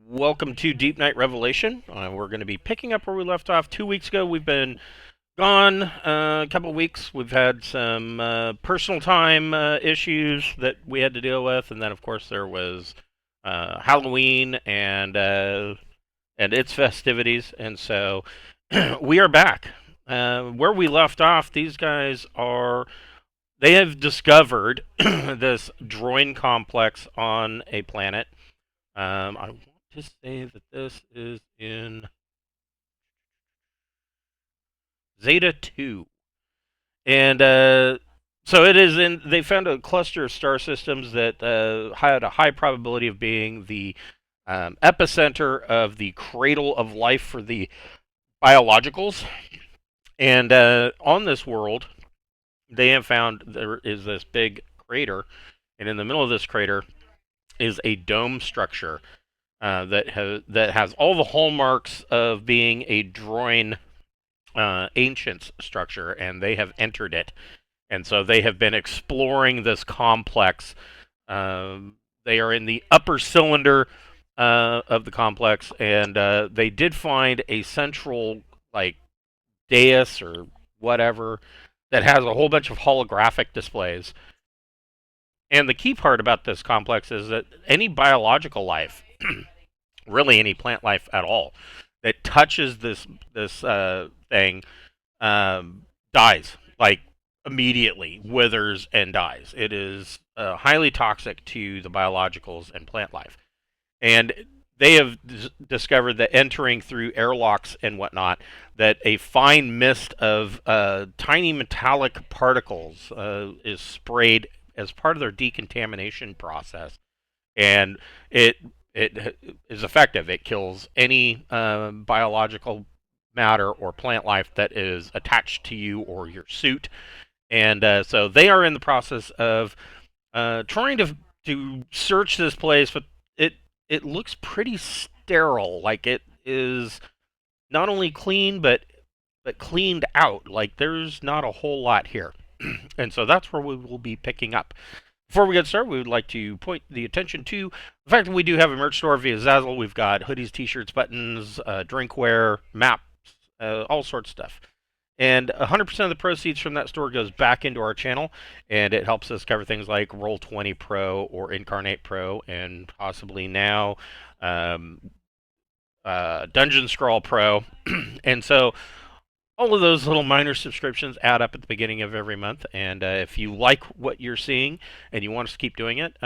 Welcome to Deepnight Revelation. We're going to be picking up where we left off 2 weeks ago. We've been gone a couple of weeks. We've had some personal time issues that we had to deal with, and then of course there was Halloween and its festivities, and so we are back. Where we left off, these guys are. They have discovered this droid complex on a planet. I want to say that this is in Zeta 2. And so it is in. They found a cluster of star systems that had a high probability of being the epicenter of the cradle of life for the biologicals. And on this world, they have found there is this big crater. And in the middle of this crater is a dome structure that has all the hallmarks of being a droid ancient structure, and they have entered it. And so they have been exploring this complex. They are in the upper cylinder of the complex, and they did find a central like dais or whatever that has a whole bunch of holographic displays. And the key part about this complex is that any biological life, really any plant life at all, that touches this thing dies, like immediately, withers and dies. It is highly toxic to the biologicals and plant life, and they have discovered that entering through airlocks and whatnot, that a fine mist of tiny metallic particles is sprayed as part of their decontamination process, and it is effective. It kills any biological matter or plant life that is attached to you or your suit. And so they are in the process of trying to search this place, but it looks pretty sterile. Like it is not only clean, but cleaned out. Like there's not a whole lot here. And so that's where we will be picking up. Before we get started, we would like to point the attention to the fact that we do have a merch store via Zazzle. We've got hoodies, t-shirts, buttons, drinkware, maps, all sorts of stuff. And 100% of the proceeds from that store goes back into our channel, and it helps us cover things like Roll20 Pro or Incarnate Pro, and possibly now Dungeon Scrawl Pro. And so all of those little minor subscriptions add up at the beginning of every month. And if you like what you're seeing and you want us to keep doing it,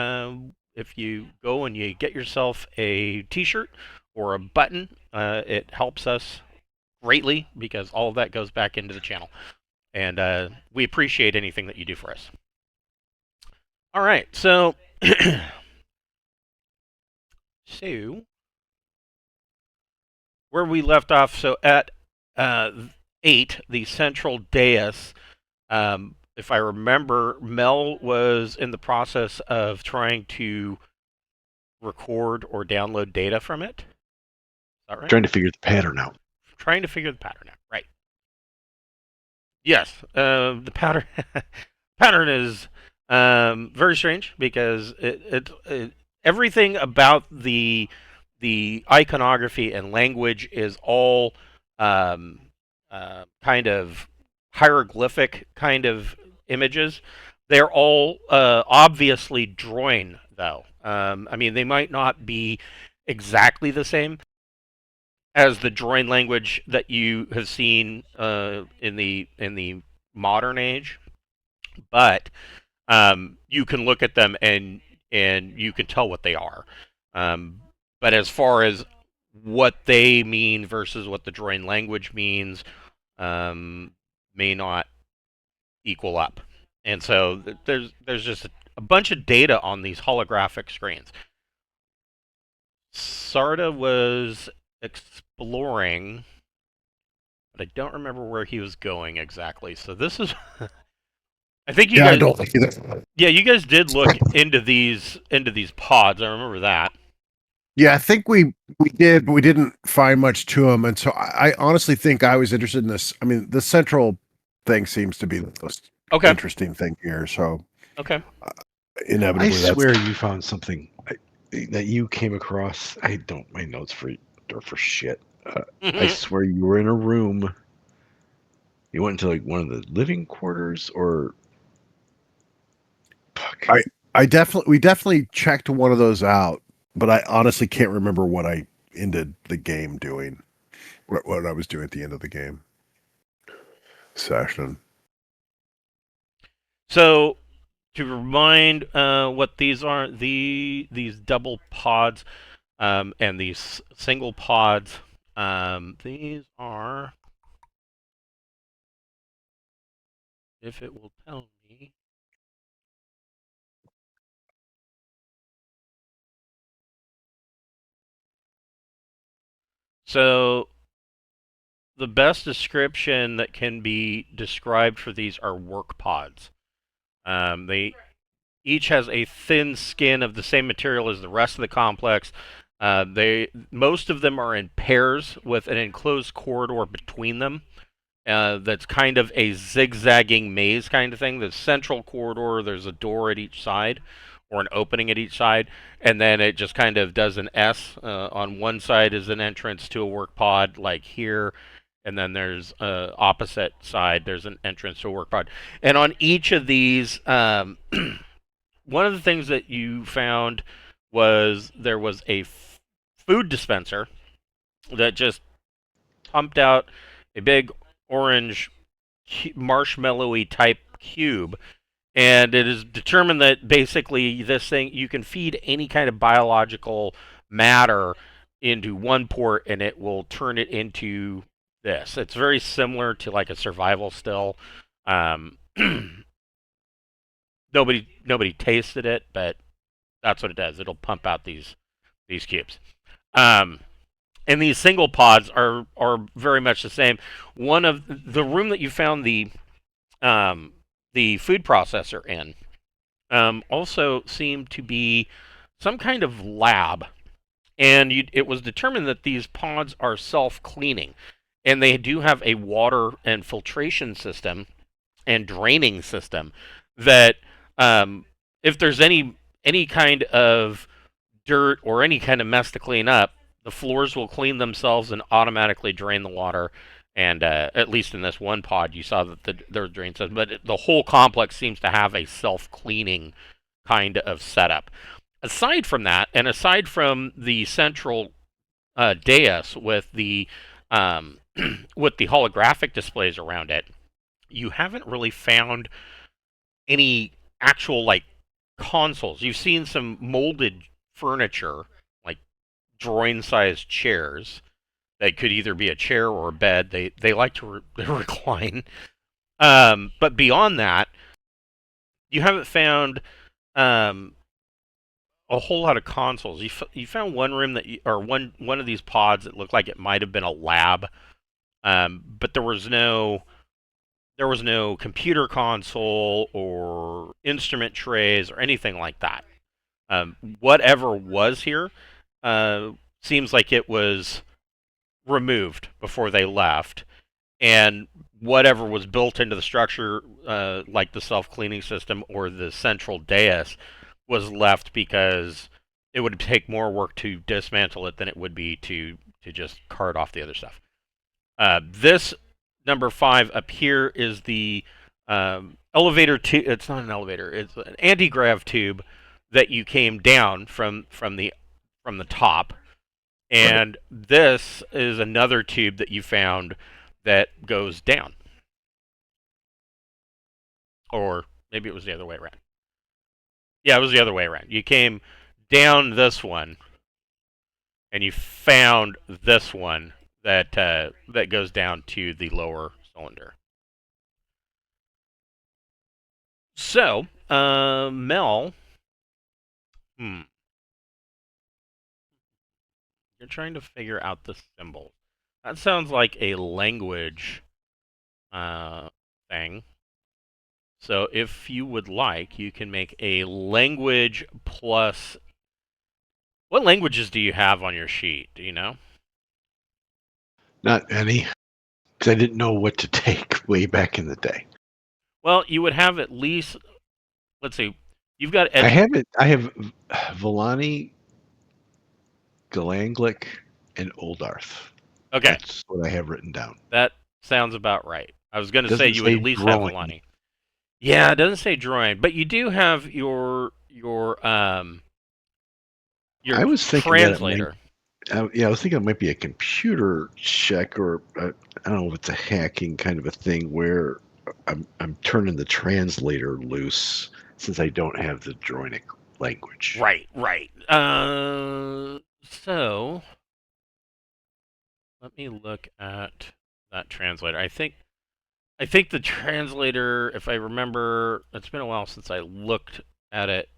if you go and you get yourself a t-shirt or a button, it helps us greatly because all of that goes back into the channel. And we appreciate anything that you do for us. All right, so so where we left off, so at 8, the central dais, if I remember, Mel was in the process of trying to record or download data from it. Is that right? Trying to figure the pattern out. Trying to figure the pattern out. Right. Yes. The pattern pattern is very strange because everything about the iconography and language is all kind of hieroglyphic kind of images. They're all obviously droid, though. I mean, they might not be exactly the same as the droid language that you have seen in the modern age, but you can look at them and you can tell what they are. But as far as what they mean versus what the droid language means, may not equal up. And so there's just a bunch of data on these holographic screens. Sarda was exploring, but I don't remember where he was going exactly. So this is I think you Yeah, guys I don't think either. Yeah, you guys did look into these pods. I remember that. Yeah, I think we did, but we didn't find much to them, and so I honestly think I was interested in this. I mean, the central thing seems to be the most interesting thing here. So Okay. inevitably, I swear you found something. that you came across. I don't. My notes are for shit. I swear you were in a room. You went into like one of the living quarters, or fuck. I definitely we definitely checked one of those out, but I honestly can't remember what I ended the game doing. What I was doing at the end of the game session. So to remind what these are, these double pods and these single pods, these are, if it will tell me. So the best description that can be described for these are work pods. They each has a thin skin of the same material as the rest of the complex. Most of them are in pairs with an enclosed corridor between them. That's kind of a zigzagging maze kind of thing. The central corridor, there's a door at each side, or an opening at each side, and then it just kind of does an S. On one side is an entrance to a work pod, like here, and then there's opposite side. There's an entrance to a work pod, and on each of these, one of the things that you found was there was a food dispenser that just pumped out a big orange marshmallowy type cube, and it is determined that basically this thing, you can feed any kind of biological matter into one port and it will turn it into this. It's very similar to like a survival still. um, nobody tasted it, but that's what it does. It'll pump out these cubes. um, and these single pods are very much the same. One of the room that you found the food processor in also seemed to be some kind of lab, and it was determined that these pods are self-cleaning, and they do have a water and filtration system and draining system that, if there's any kind of dirt or any kind of mess to clean up, the floors will clean themselves and automatically drain the water. And at least in this one pod, you saw that there drain system, but the whole complex seems to have a self-cleaning kind of setup. Aside from that, and aside from the central dais with the um, with the holographic displays around it, you haven't really found any actual like consoles. You've seen some molded furniture, like drawing-sized chairs that could either be a chair or a bed. They like to recline. But beyond that, you haven't found um, a whole lot of consoles. You found one room or one of these pods that looked like it might have been a lab, but there was no computer console or instrument trays or anything like that. Whatever was here seems like it was removed before they left, and whatever was built into the structure, like the self-cleaning system or the central dais, was left because it would take more work to dismantle it than it would be to just cart off the other stuff. This number 5 up here is the elevator tube. It's not an elevator. It's an anti-grav tube that you came down from the top, and this is another tube that you found that goes down, or maybe it was the other way around. Yeah, it was the other way around. You came down this one, and you found this one that goes down to the lower cylinder. So, Mel, you're trying to figure out the symbol. That sounds like a language thing. So, if you would like, you can make a language plus. What languages do you have on your sheet? Do you know? Not any, because I didn't know what to take way back in the day. Well, you would have at least. Let's see. You've got I have it. I have Volani Galanglic, and Oldarth. Okay, That's what I have written down. that sounds about right. I was going to say Doesn't you would say at least have drawing. Alani. Yeah, it doesn't say droid, but you do have your I was thinking that it might. translator. Yeah, I was thinking it might be a computer check, or I don't know if it's a hacking kind of a thing where I'm turning the translator loose since I don't have the Droinic language. Right, right. So let me look at that translator. I think the translator, if I remember, it's been a while since I looked at it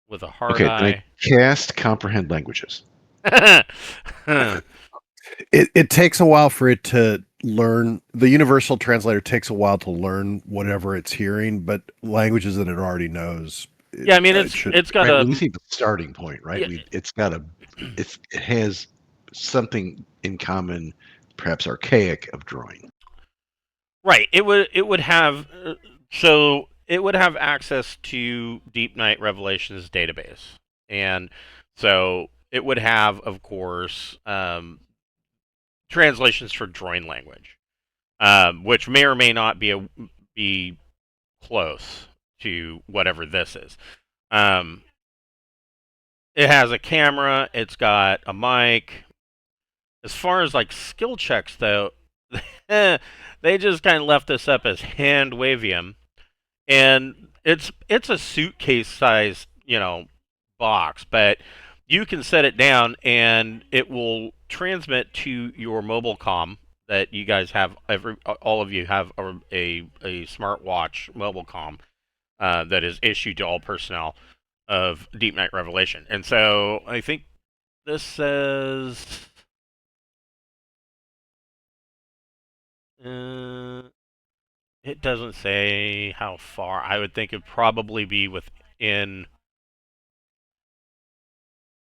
with a hard Okay, then I eye. cast comprehend languages. It takes a while for it to learn. The universal translator takes a while to learn whatever it's hearing, but languages that it already knows, Yeah, I mean it should. it's got Right. a Well, you see the starting point, right? yeah, It has something in common, perhaps archaic, of drawing. right. It would have so it would have access to Deepnight Revelations database, and so it would have, of course, translations for drawing language, which may or may not be close to whatever this is. Um, it has a camera. It's got a mic. As far as like skill checks, though, they just kind of left this up as hand wavium, and it's a suitcase sized box, but you can set it down and it will transmit to your mobile comm that you guys have. All of you have a smartwatch mobile comm that is issued to all personnel of Deep Night Revelation, and so I think this says. It doesn't say how far. I would think it'd probably be within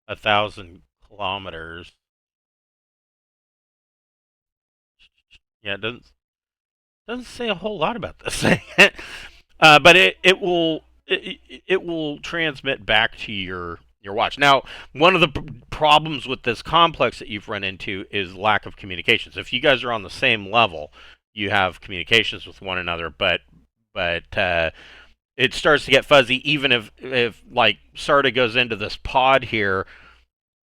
1,000 kilometers. Yeah, it doesn't say a whole lot about this thing, but it will transmit back to your watch. Now, one of the problems with this complex that you've run into is lack of communications. If you guys are on the same level, you have communications with one another, but it starts to get fuzzy. Even if like Sarda goes into this pod here,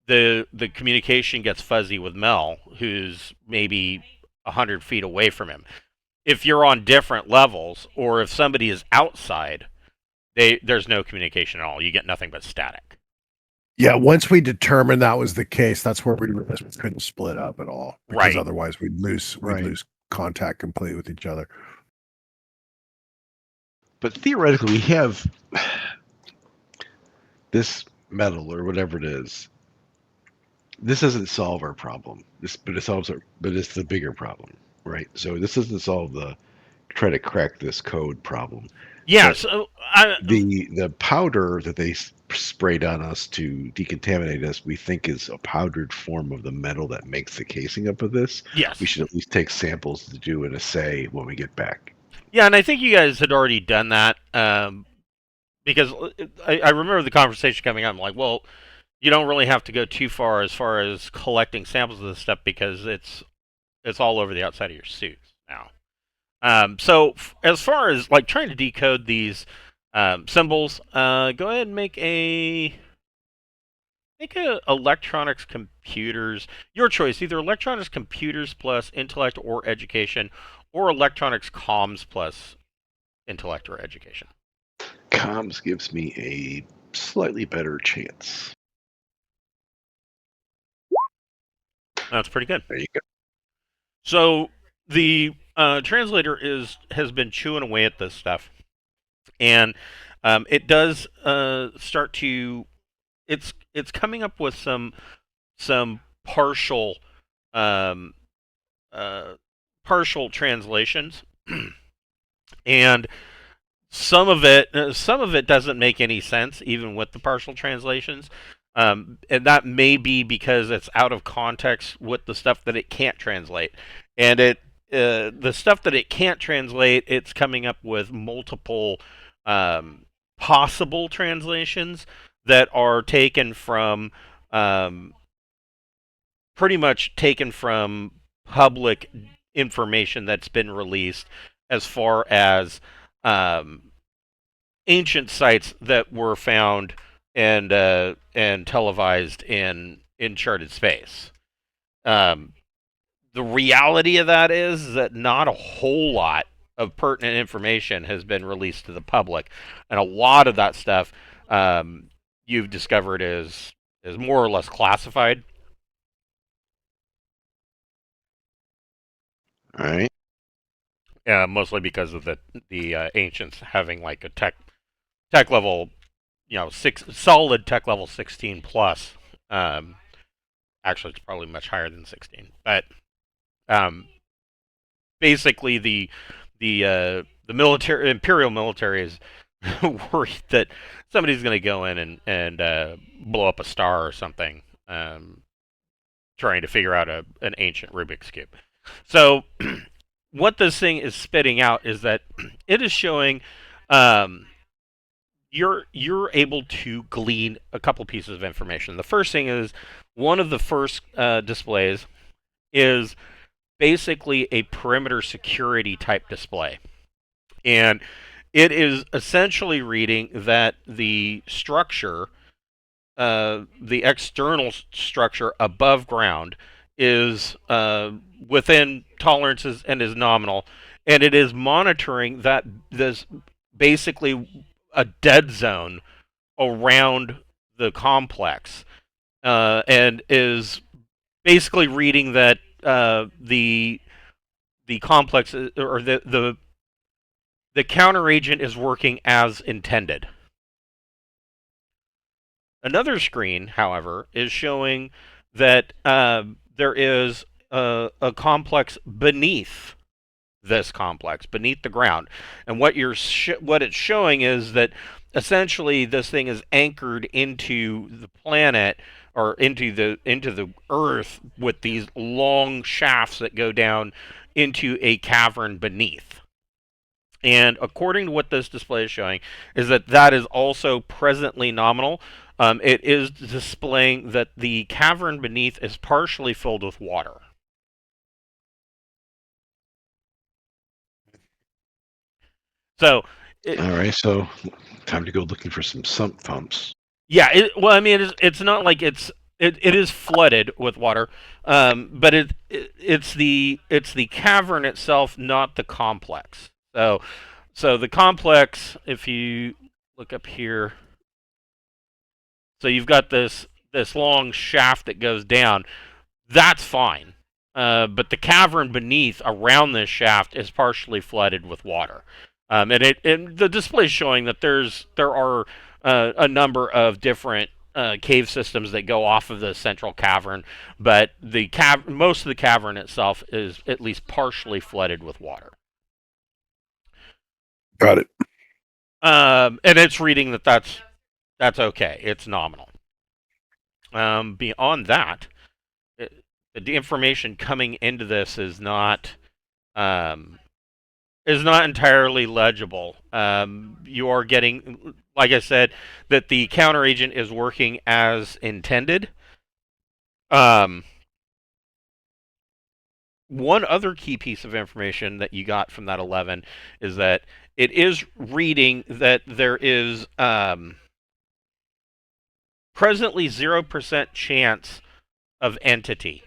the communication gets fuzzy with Mel, who's maybe 100 feet away from him. If you're on different levels, or if somebody is outside, there's no communication at all. You get nothing but static. Yeah, once we determined that was the case, that's where we realized we couldn't split up at all, because Right. otherwise we'd Right. lose contact completely with each other. But theoretically, we have this metal or whatever it is. This doesn't solve our problem. But it's the bigger problem, right? So this doesn't solve the try to crack this code problem. Yeah. But So the powder that they sprayed on us to decontaminate us, we think is a powdered form of the metal that makes the casing up of this. yes. We should at least take samples to do an assay when we get back. Yeah, and I think you guys had already done that because I remember the conversation coming up. I'm like, well, you don't really have to go too far as collecting samples of this stuff because it's all over the outside of your suits now. So as far as like trying to decode these symbols, go ahead and make a electronics computers. Your choice: either electronics computers plus intellect or education, or electronics comms plus intellect or education. Comms gives me a slightly better chance. That's pretty good. There you go. So the translator has been chewing away at this stuff, and it does start to. It's coming up with some partial um, partial translations, and some of it doesn't make any sense even with the partial translations. And that may be because it's out of context with the stuff that it can't translate, and the stuff that it can't translate, it's coming up with multiple possible translations that are taken from pretty much taken from public information that's been released as far as ancient sites that were found and televised in charted space. Um, the reality of that is that not a whole lot of pertinent information has been released to the public, and a lot of that stuff you've discovered is more or less classified. All right. Mostly because of the ancients having like a tech level, six solid tech level 16 plus. Um, Actually, it's probably much higher than 16, but um, basically the military imperial military is worried that somebody's going to go in and blow up a star or something, trying to figure out an ancient Rubik's cube. So what this thing is spitting out is that it is showing um, you're able to glean a couple pieces of information. The first thing is one of the first displays is basically a perimeter security type display, and it is essentially reading that the structure, the external structure above ground, is within tolerances and is nominal, and it is monitoring that there's basically a dead zone around the complex, and is basically reading that the complex or the counter agent is working as intended. Another screen, however, is showing that there is a complex beneath this complex, beneath the ground, and what it's showing is that essentially this thing is anchored into the planet or into the Earth with these long shafts that go down into a cavern beneath. And according to what this display is showing, is that is also presently nominal. It is displaying that the cavern beneath is partially filled with water. So, All right. So time to go looking for some sump pumps. yeah. Well, I mean, it's not like it is flooded with water, but it's the cavern itself, not the complex. So the complex, if you look up here, so you've got this long shaft that goes down. That's fine. But the cavern beneath, around this shaft, is partially flooded with water, and the display is showing that there are a number of different cave systems that go off of the central cavern, but most of the cavern itself is at least partially flooded with water. Got it. And it's reading that's okay. It's nominal. Beyond that, the information coming into this is not entirely legible. You are getting, like I said, that the counter agent is working as intended. One other key piece of information that you got from that 11 is that it is reading that there is presently 0% chance of entity.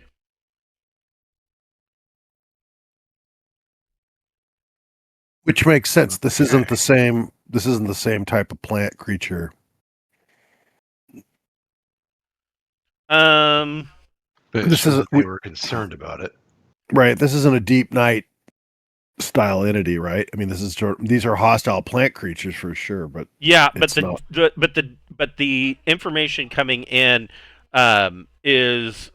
Which makes sense. This isn't the same. This isn't the same type of plant creature. Um, But This is they were concerned about it. right. This isn't a Deepnight style entity, right? I mean, these are hostile plant creatures for sure. But yeah, but not. but the information coming in is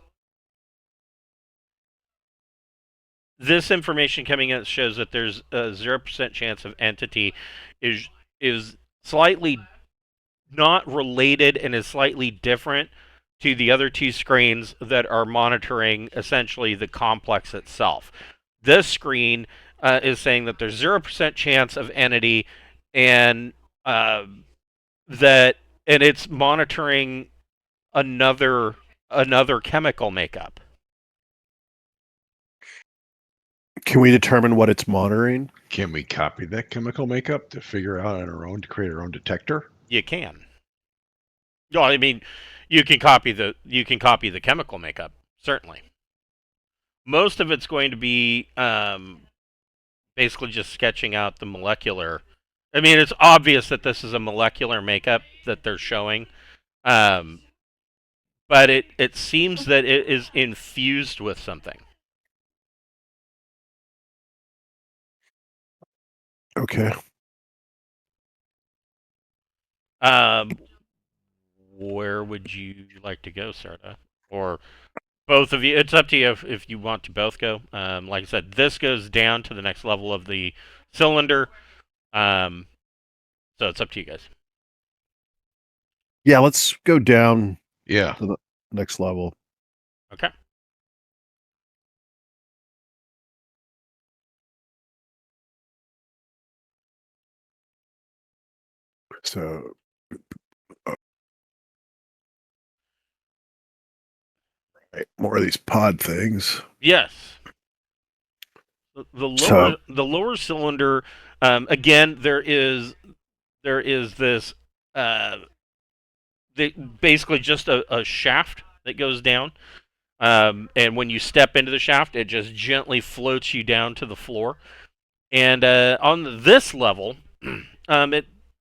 this information coming in shows that there's a 0% chance of entity is slightly not related and is slightly different to the other two screens that are monitoring essentially the complex itself. This screen is saying that there's 0% chance of entity, and that and it's monitoring another chemical makeup. Can we determine what it's monitoring? Can we copy that chemical makeup to figure out on our own to create our own detector? You can. No, I mean, you can copy the chemical makeup, certainly. Most of it's going to be basically just sketching out the molecular. I mean, it's obvious that this is a molecular makeup that they're showing, um, but it seems that it is infused with something. Okay. Um, where would you like to go, Sarda? Or both of you? It's up to you if you want to both go. Like I said, this goes down to the next level of the cylinder. Um, so it's up to you guys. Yeah, let's go down Yeah. to the next level. Okay. So, right, more of these pod things. Yes. So, The lower cylinder. Again, there is this basically just a shaft that goes down. And when you step into the shaft, it just gently floats you down to the floor. And on this level,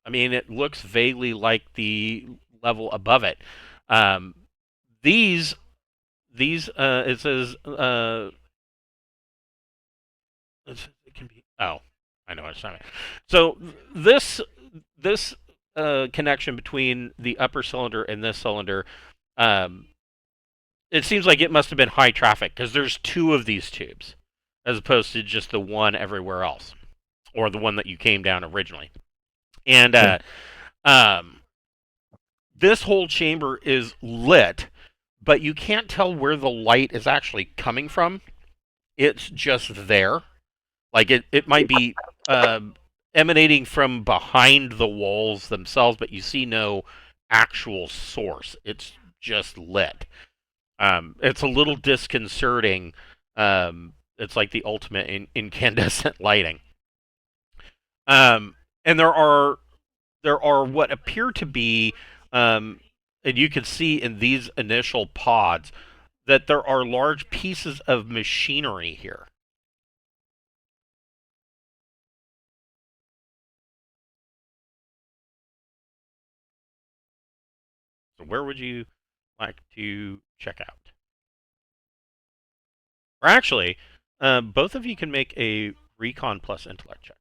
it looks vaguely like the level above it. Um, these it says it can be. Oh, I know what it's talking about. So this connection between the upper cylinder and this cylinder, um, it seems like it must have been high traffic because there's two of these tubes, as opposed to just the one everywhere else, or the one that you came down originally. And this whole chamber is lit, but you can't tell where the light is actually coming from. It's just there. Like it might be emanating from behind the walls themselves, but you see no actual source. It's just lit. It's a little disconcerting. It's like the ultimate incandescent lighting. And there are what appear to be, and you can see in these initial pods that there are large pieces of machinery here. So where would you like to check out? Or actually, both of you can make a recon plus intellect check.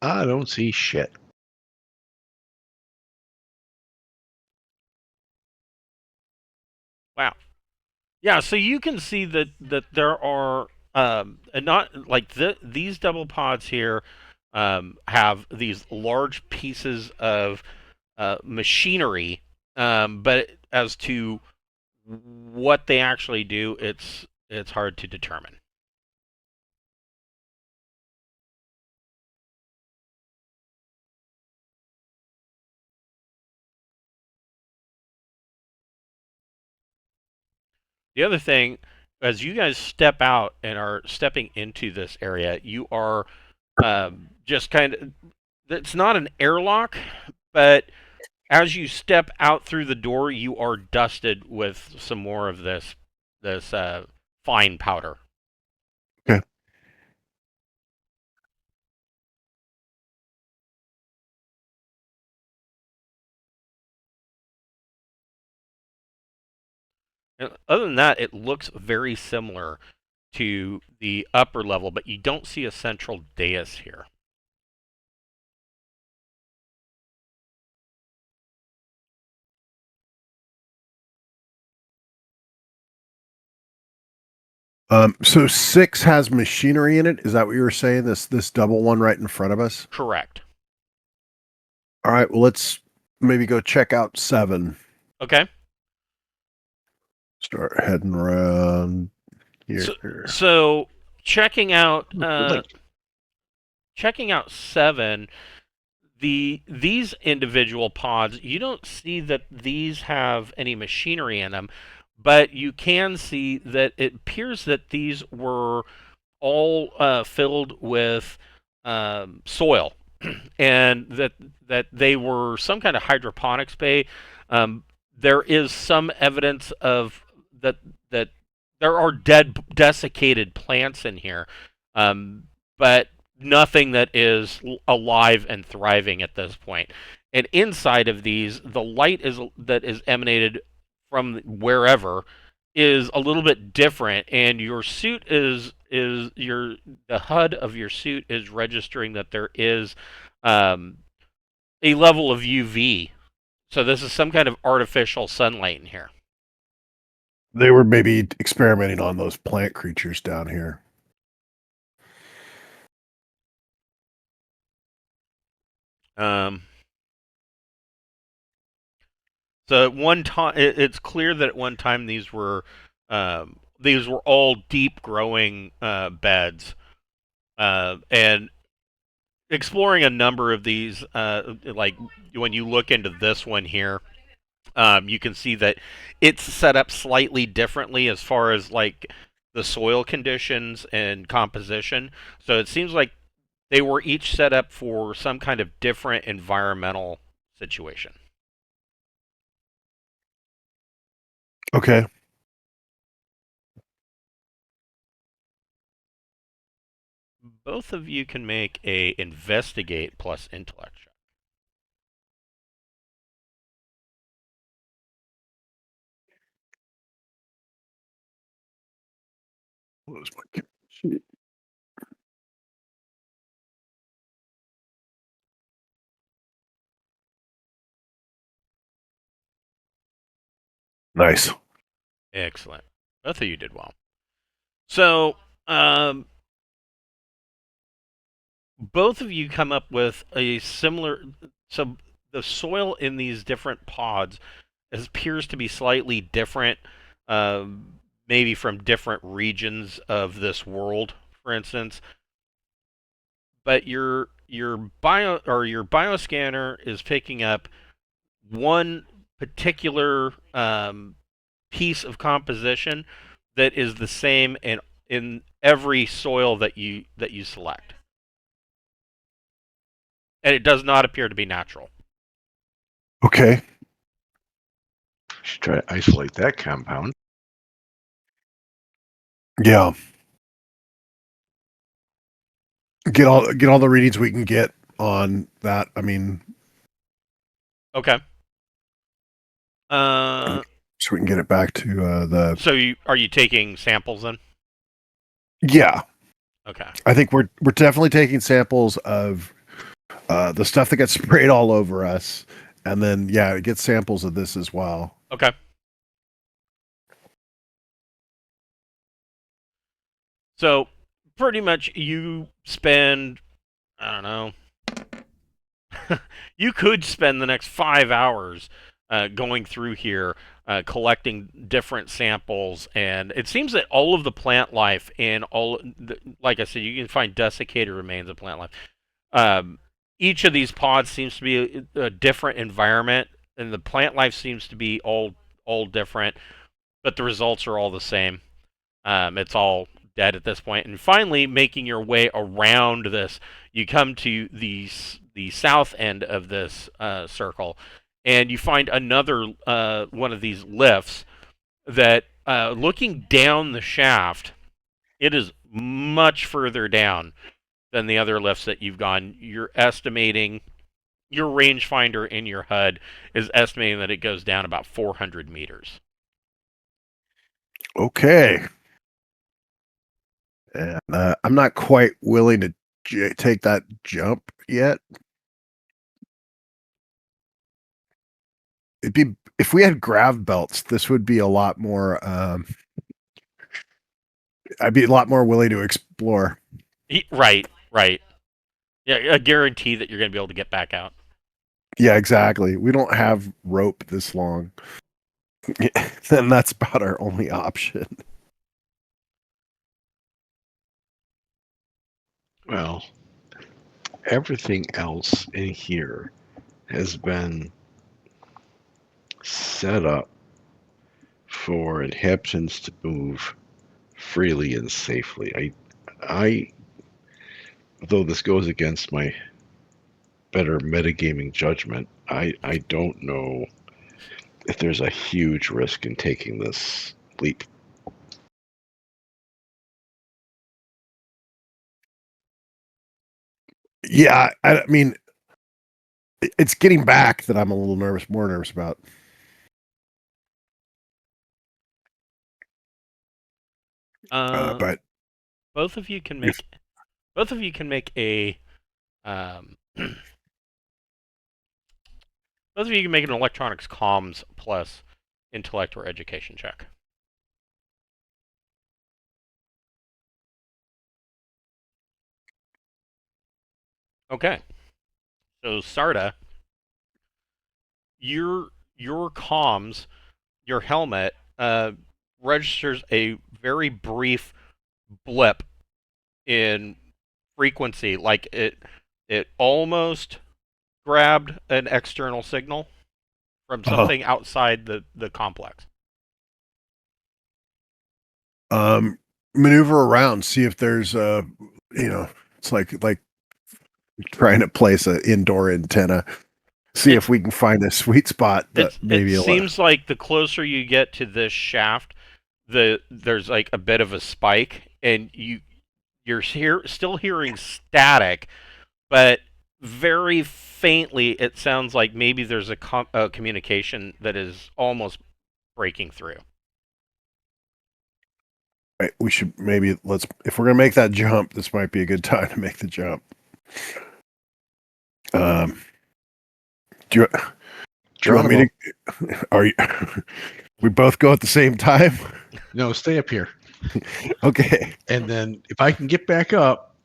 I don't see shit. Wow. Yeah, so you can see that there are and not like these double pods here have these large pieces of machinery, but as to what they actually do, it's hard to determine. The other thing, as you guys step out and are stepping into this area, you are just kind of. It's not an airlock, but as you step out through the door, you are dusted with some more of this fine powder. okay. And other than that, it looks very similar to the upper level, but you don't see a central dais here. So 6 has machinery in it. Is that what you were saying? This double one right in front of us? Correct. All right, well, let's maybe go check out 7. Okay. Start heading around here. So checking out 7, these individual pods, you don't see that these have any machinery in them, but you can see that it appears that these were all filled with soil, and that they were some kind of hydroponics bay. Um, there is some evidence of that there are desiccated plants in here, but nothing that is alive and thriving at this point. And inside of these, the light that is emanated from wherever is a little bit different, and your suit is your the HUD of your suit is registering that there is um, a level of UV. So this is some kind of artificial sunlight in here. They were maybe experimenting on those plant creatures down here. Um, so at one time, it's clear that at one time these were all deep growing beds, and exploring a number of these, like when you look into this one here, you can see that it's set up slightly differently as far as like the soil conditions and composition. So it seems like they were each set up for some kind of different environmental situation. Okay. Both of you can make a investigate plus intellect check. What was my sheet? Nice. Excellent. Both of you did well. So, both of you come up with a similar. So, the soil in these different pods appears to be slightly different, maybe from different regions of this world, for instance. But your bioscanner is picking up one particular piece of composition that is the same in every soil that you select, and it does not appear to be natural. Okay. Should try to isolate that compound. Yeah. Get all the readings we can get on that. I mean, Okay. so we can get it back to the. So are you taking samples then? Yeah. Okay. I think we're definitely taking samples of the stuff that gets sprayed all over us, and then get samples of this as well. Okay. So pretty much you spend, I don't know, you could spend the next 5 hours going through here, collecting different samples, and it seems that all of the plant life and like I said, you can find desiccated remains of plant life. Each of these pods seems to be a different environment, and the plant life seems to be all different, but the results are all the same. It's all dead at this point. And finally, making your way around this, you come to the south end of this circle, and you find another one of these lifts that, looking down the shaft, it is much further down than the other lifts that you've gone. You're estimating, your rangefinder in your HUD is estimating that it goes down about 400 meters. Okay. And I'm not quite willing to take that jump yet. It'd be if we had grav belts, this would be a lot more. I'd be a lot more willing to explore. Right. Yeah, a guarantee that you're going to be able to get back out. Yeah, exactly. We don't have rope this long. Then that's about our only option. Well, everything else in here has been set up for inhabitants to move freely and safely. I, though this goes against my better metagaming judgment, I don't know if there's a huge risk in taking this leap. Yeah, I mean, it's getting back that I'm a little more nervous about. Uh, But both of you can if, make a both of you can make an electronics comms plus intellect or education check. Okay. So Sarda, your comms, your helmet registers a very brief blip in frequency, like it almost grabbed an external signal from something outside the complex. um, maneuver around, see if there's it's like trying to place an indoor antenna. See It if we can find a sweet spot that it maybe seems like the closer you get to this shaft, there's like a bit of a spike, and you're still hearing static, but very faintly it sounds like maybe there's a communication that is almost breaking through. right, we should maybe if we're gonna make that jump, this might be a good time to make the jump. Um, do you do you want me to? Are you? We both go at the same time. No, stay up here. Okay. And then if I can get back up,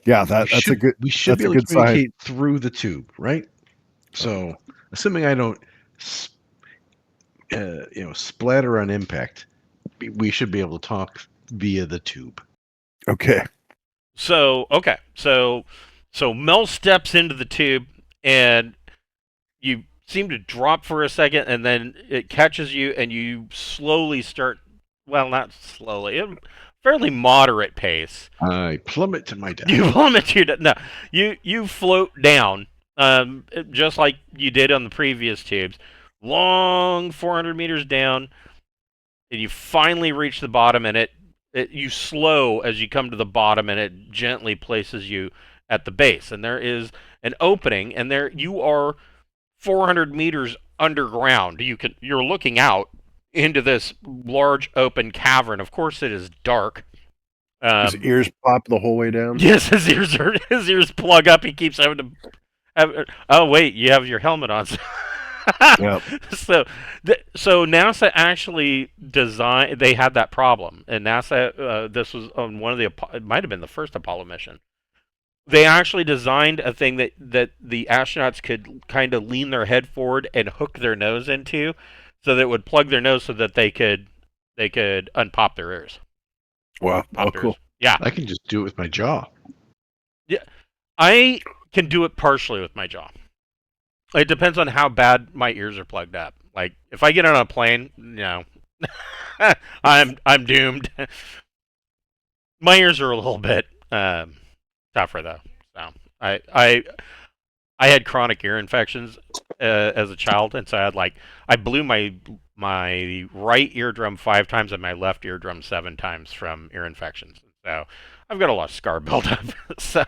Yeah, that's a good. we should That's be a able to good sign. communicate through the tube, right? So, assuming I don't, splatter on impact, we should be able to talk via the tube. Okay. So okay, so Mel steps into the tube, and you seem to drop for a second, and then it catches you, and you slowly start. Well, not slowly, at a fairly moderate pace. I plummet to my death. You plummet to no, you float down, just like you did on the previous tubes, long 400 meters down, and you finally reach the bottom, and you slow as you come to the bottom, and it gently places you at the base, and there is an opening, and there you are 400 meters underground. You're looking out into this large open cavern. Of course, it is dark. His ears pop the whole way down. Yes, his ears plug up. He keeps having to. Oh wait, you have your helmet on. Yep. So NASA actually designed. They had that problem, and NASA. This was on one of the. It might have been the first Apollo mission. They actually designed a thing that the astronauts could kind of lean their head forward and hook their nose into, so that it would plug their nose so that they could unpop their ears. Wow. Oh, cool. Yeah. I can just do it with my jaw. Yeah. I can do it partially with my jaw. It depends on how bad my ears are plugged up. Like if I get on a plane, I'm doomed. My ears are a little bit tougher though. So I had chronic ear infections as a child, and so I blew my right eardrum 5 times and my left eardrum 7 times from ear infections. So I've got a lot of scar buildup. So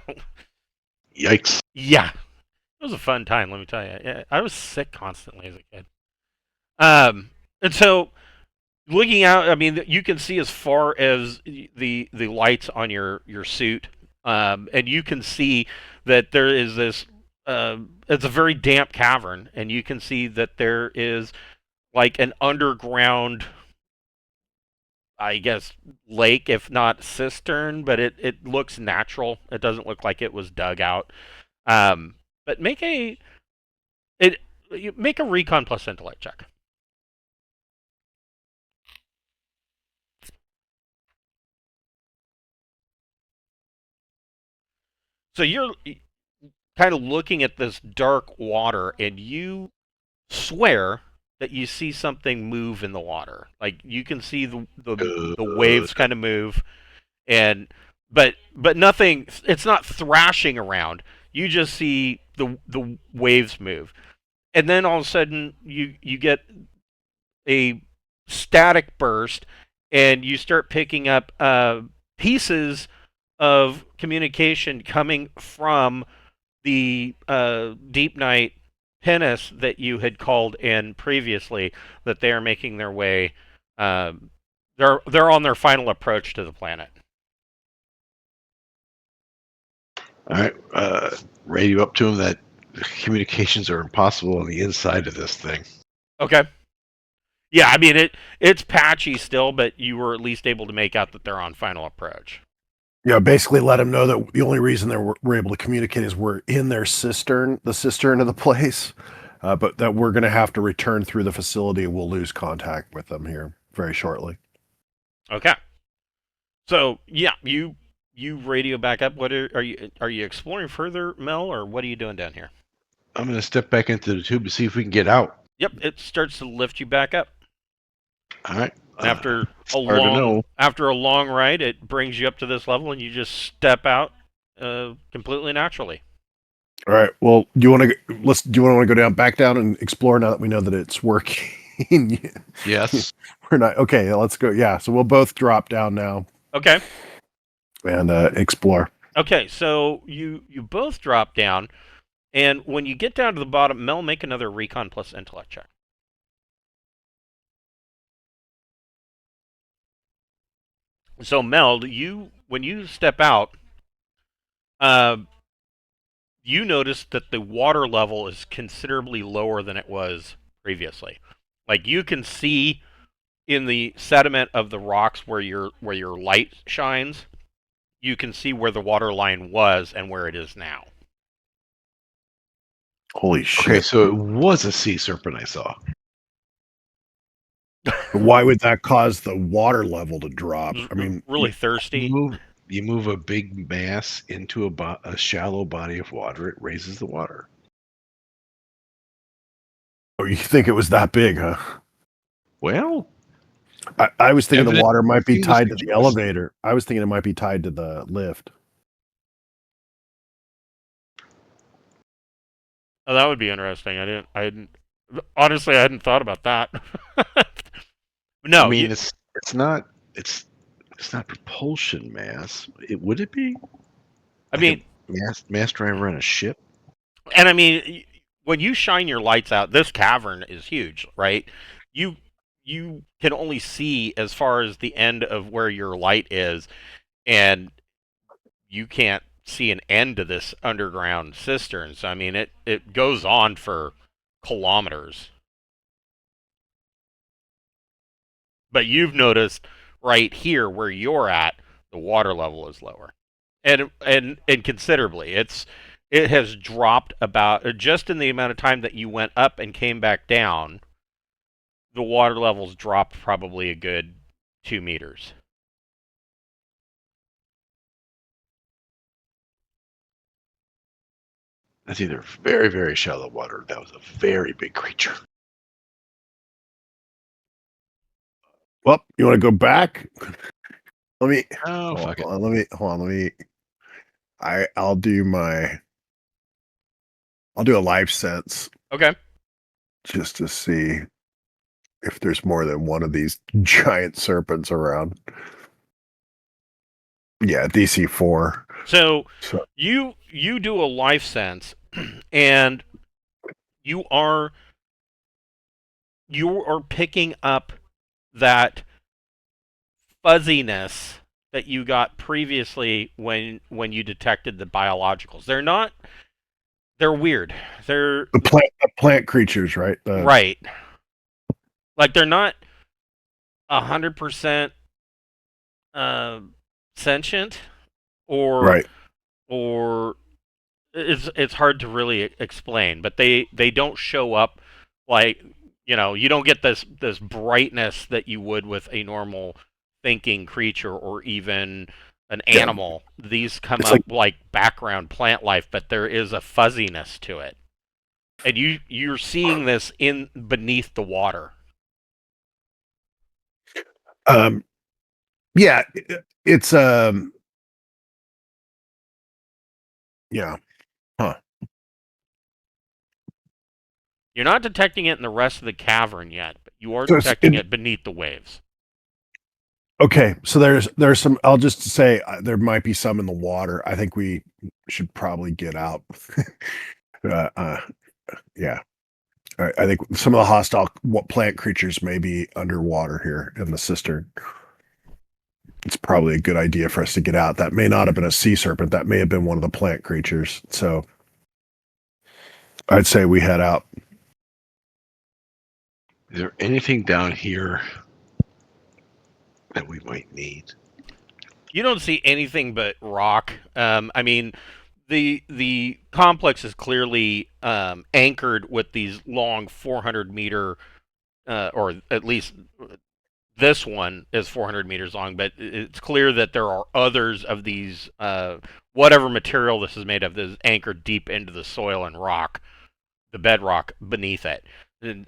Yikes. yeah, it was a fun time. Let me tell you, I was sick constantly as a kid. And so looking out, I mean, you can see as far as the lights on your suit, and you can see that there is this. It's a very damp cavern, and you can see that there is like an underground, I guess, lake, if not cistern, but it looks natural. It doesn't look like it was dug out. But make a recon plus intellect check. So kind of looking at this dark water, and you swear that you see something move in the water. Like you can see the waves kind of move, and but nothing. It's not thrashing around. You just see the waves move, and then all of a sudden you get a static burst, and you start picking up pieces of communication coming from the Deepnight pinnace that you had called in previously. That they are making their way. They're on their final approach to the planet. All right, radio up to them that communications are impossible on the inside of this thing. Okay. Yeah, I mean it's patchy still, but you were at least able to make out that they're on final approach. Yeah, basically let them know that the only reason we're able to communicate is we're in their cistern, the cistern of the place, but that we're going to have to return through the facility. We'll lose contact with them here very shortly. Okay. So yeah, you radio back up. What are you exploring further, Mel, or what are you doing down here? I'm going to step back into the tube to see if we can get out. Yep, it starts to lift you back up. All right. After hard after a long ride, it brings you up to this level, and you just step out completely naturally. All right. Well, do you want to go down, back down, and explore now that we know that it's working? Yes. We're not okay. Let's go. Yeah. So we'll both drop down now. Okay. And explore. Okay. So you both drop down, and when you get down to the bottom, Mel, make another Recon plus Intellect check. So Mel, when you step out, you notice that the water level is considerably lower than it was previously. Like you can see in the sediment of the rocks where your light shines, you can see where the water line was and where it is now. Holy shit. Okay, so it was a sea serpent I saw. Why would that cause the water level to drop? I mean, really thirsty. You move a big mass into a shallow body of water, it raises the water. Oh, you think it was that big, huh? Well, I was thinking the water might be everything tied to was the elevator. I was thinking it might be tied to the lift. Oh, that would be interesting. Honestly, I hadn't thought about that. No, I mean it's not propulsion mass. Would it be? I mean, mass driver on a ship. And I mean, when you shine your lights out, this cavern is huge, right? You can only see as far as the end of where your light is, and you can't see an end to this underground cistern. So I mean, it goes on for kilometers. But you've noticed right here where you're at, the water level is lower, and considerably. It has dropped about just in the amount of time that you went up and came back down. The water levels dropped probably a good 2 meters. That's either very, very shallow water. That was a very big creature. Well, you want to go back? Let me. Oh, fuck it. Hold on. Let me. I'll do a life sense. Okay. Just to see if there's more than one of these giant serpents around. Yeah, DC 4. So you do a life sense, and you are picking up that fuzziness that you got previously when you detected the biologicals. They're weird. They're the plant creatures, right? Right. Like they're not 100% sentient, or right. Or it's hard to really explain, but they don't show up like, you don't get this brightness that you would with a normal thinking creature, or even an Yeah. animal, these come It's up like like background plant life, but there is a fuzziness to it. And you're seeing this in beneath the water. um yeah, it's yeah. Huh. You're not detecting it in the rest of the cavern yet, but you are So detecting it beneath the waves. okay, so there's some. I'll just say there might be some in the water. I think we should probably get out. uh, uh, yeah, I think some of the hostile plant creatures may be underwater here in the cistern. It's probably a good idea for us to get out. That may not have been a sea serpent. That may have been one of the plant creatures. So I'd say we head out. Is there anything down here that we might need? You don't see anything but rock. I mean, the complex is clearly anchored with these long 400-meter, or at least this one is 400 meters long. But it's clear that there are others of these, whatever material this is made of, that is anchored deep into the soil and rock, the bedrock beneath it. And,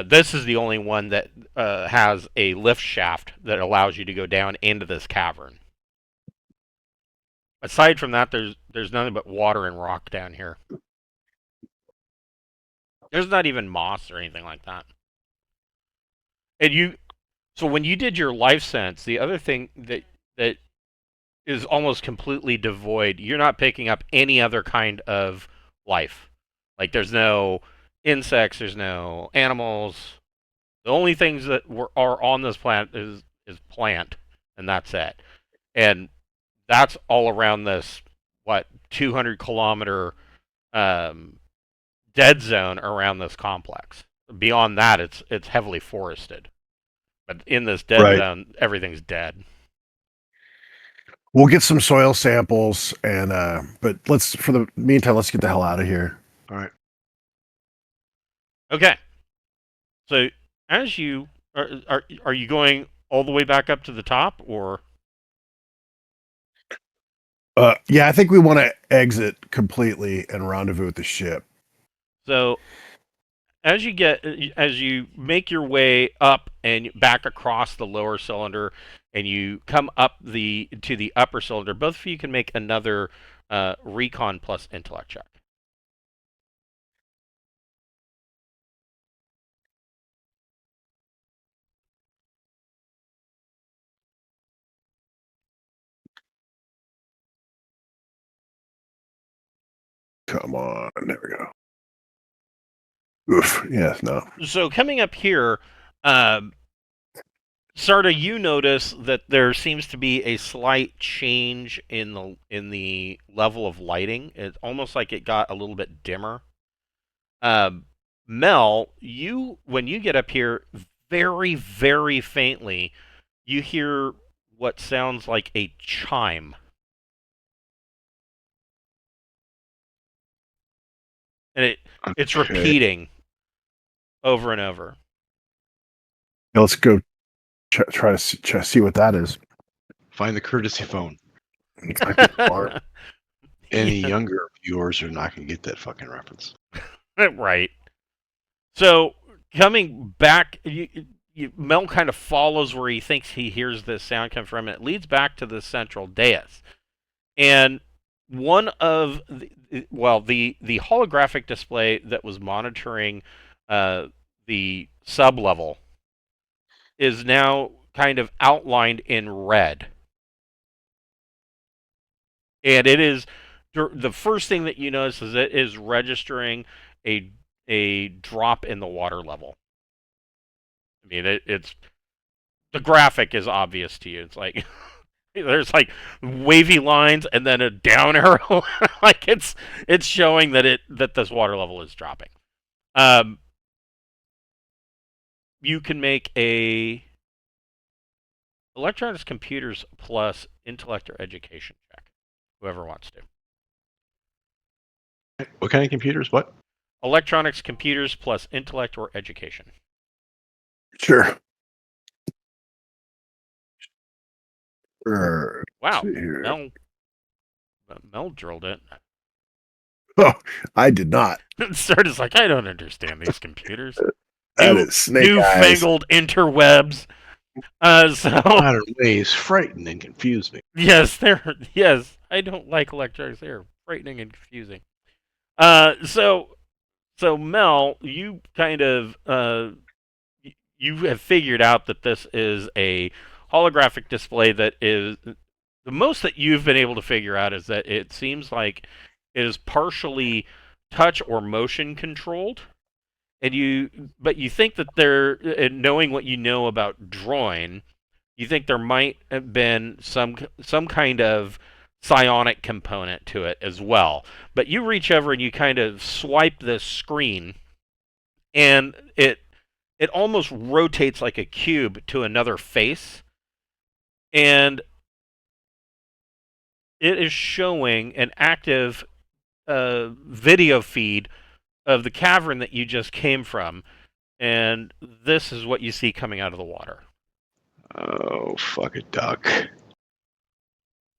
this is the only one that has a lift shaft that allows you to go down into this cavern. Aside from that, there's nothing but water and rock down here. There's not even moss or anything like that. And so when you did your life sense, the other thing that is almost completely devoid, you're not picking up any other kind of life. Like there's no insects, there's no animals. The only things that are on this planet is plant, and that's it. And that's all around this 200-kilometer um, dead zone around this complex. Beyond that, it's heavily forested. But in this dead Right. zone, everything's dead. We'll get some soil samples and but let's for the meantime, let's get the hell out of here. All right. Okay. So as you are you going all the way back up to the top, or Yeah, I think we want to exit completely and rendezvous with the ship. so as you make your way up and back across the lower cylinder, and you come up to the upper cylinder, both of you can make another recon plus intellect check. Come on, there we go. Oof. Yes, no. So coming up here, um, Sarda, you notice that there seems to be a slight change in the level of lighting. It's almost like it got a little bit dimmer. Um, Mel, you when you get up here, very very faintly, you hear what sounds like a chime, and it's Okay. repeating over and over. Yeah, let's go try to see what that is. Find the courtesy phone. It might be smart. Any Yeah, younger viewers are not going to get that fucking reference. right. So coming back, Mel kind of follows where he thinks he hears this sound come from, and it leads back to the central dais. And one of the holographic display that was monitoring the sub level is now kind of outlined in red, and it is the first thing that you notice is it is registering a drop in the water level. I mean, it's the graphic is obvious to you. It's like there's like wavy lines and then a down arrow. Like it's showing that this water level is dropping. Um, you can make a electronics computers plus intellect or education check. Whoever wants to. What kind of computers? What? Electronics computers plus intellect or education. Sure. Wow, See here. Mel drilled it. Oh, I did not. Started like, I don't understand these computers. That is snake eyes. Newfangled interwebs. So Modern ways frighten and confuse me. yes, I don't like electronics. They're frightening and confusing. So Mel, you kind of you have figured out that this is a holographic display that is the most that you've been able to figure out is that it seems like it is partially touch or motion controlled. But you think that knowing what you know about drawing, you think there might have been some kind of psionic component to it as well. But you reach over and you kind of swipe this screen, and it almost rotates like a cube to another face, and it is showing an active video feed of the cavern that you just came from, and this is what you see coming out of the water. Oh, fuck a duck.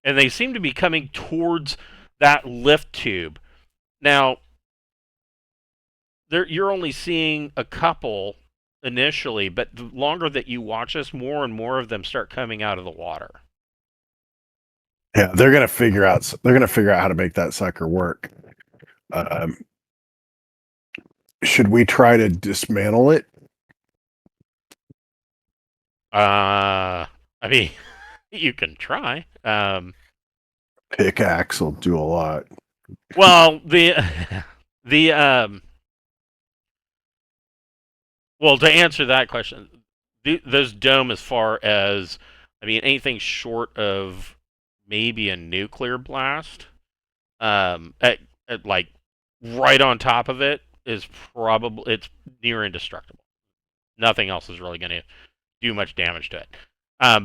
And they seem to be coming towards that lift tube. Now, you're only seeing a couple initially, but the longer that you watch this, more and more of them start coming out of the water. Yeah, they're gonna figure out how to make that sucker work. Should we try to dismantle it? I mean, you can try. Pickaxe will do a lot. Well, well, to answer that question, this dome, as far as, I mean, anything short of maybe a nuclear blast, at like right on top of it is probably, it's near indestructible. Nothing else is really going to do much damage to it.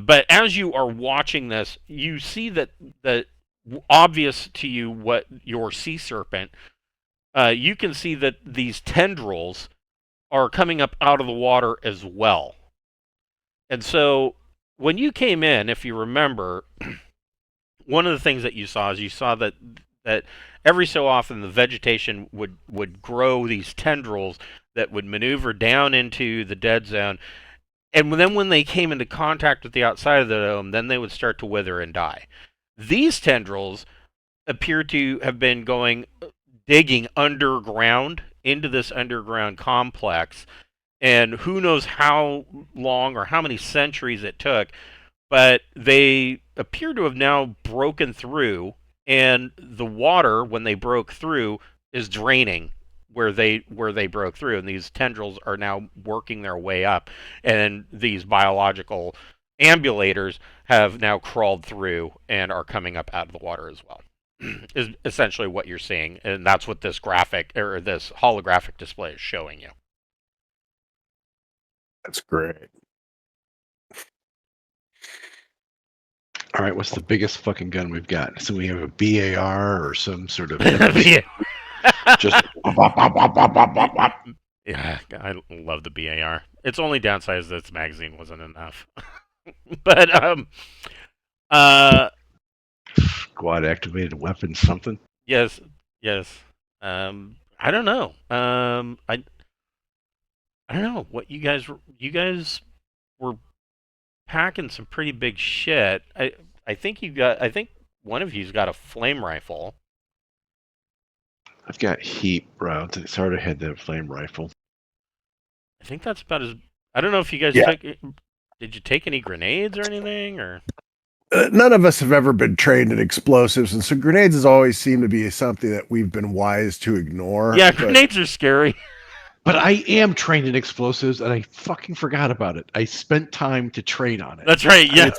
But as you are watching this, you see that obvious to you what your sea serpent. You can see that these tendrils are coming up out of the water as well. And so when you came in, if you remember, one of the things that you saw is you saw that every so often the vegetation would grow these tendrils that would maneuver down into the dead zone. And then when they came into contact with the outside of the dome, then they would start to wither and die. These tendrils appear to have been digging underground into this underground complex, and who knows how long or how many centuries it took, but they appear to have now broken through, and the water, when they broke through, is draining where they broke through, and these tendrils are now working their way up, and these biological ambulators have now crawled through and are coming up out of the water as well. Is essentially what you're seeing, and that's what this graphic or this holographic display is showing you. That's great. All right, what's the biggest fucking gun we've got? So we have a BAR or some sort of just yeah, I love the BAR. Its only downside is that its magazine wasn't enough. But squad activated weapon something. yes. I don't know. I don't know what you guys were packing some pretty big shit. I think one of you's got a flame rifle. I've got heat rounds. It's hard to head that flame rifle. I think that's about as. I don't know if you guys Yeah. Did you take any grenades or anything, or? None of us have ever been trained in explosives, and so grenades has always seemed to be something that we've been wise to ignore. Yeah, grenades are scary. But I am trained in explosives, and I fucking forgot about it. I spent time to train on it. That's right. Yeah.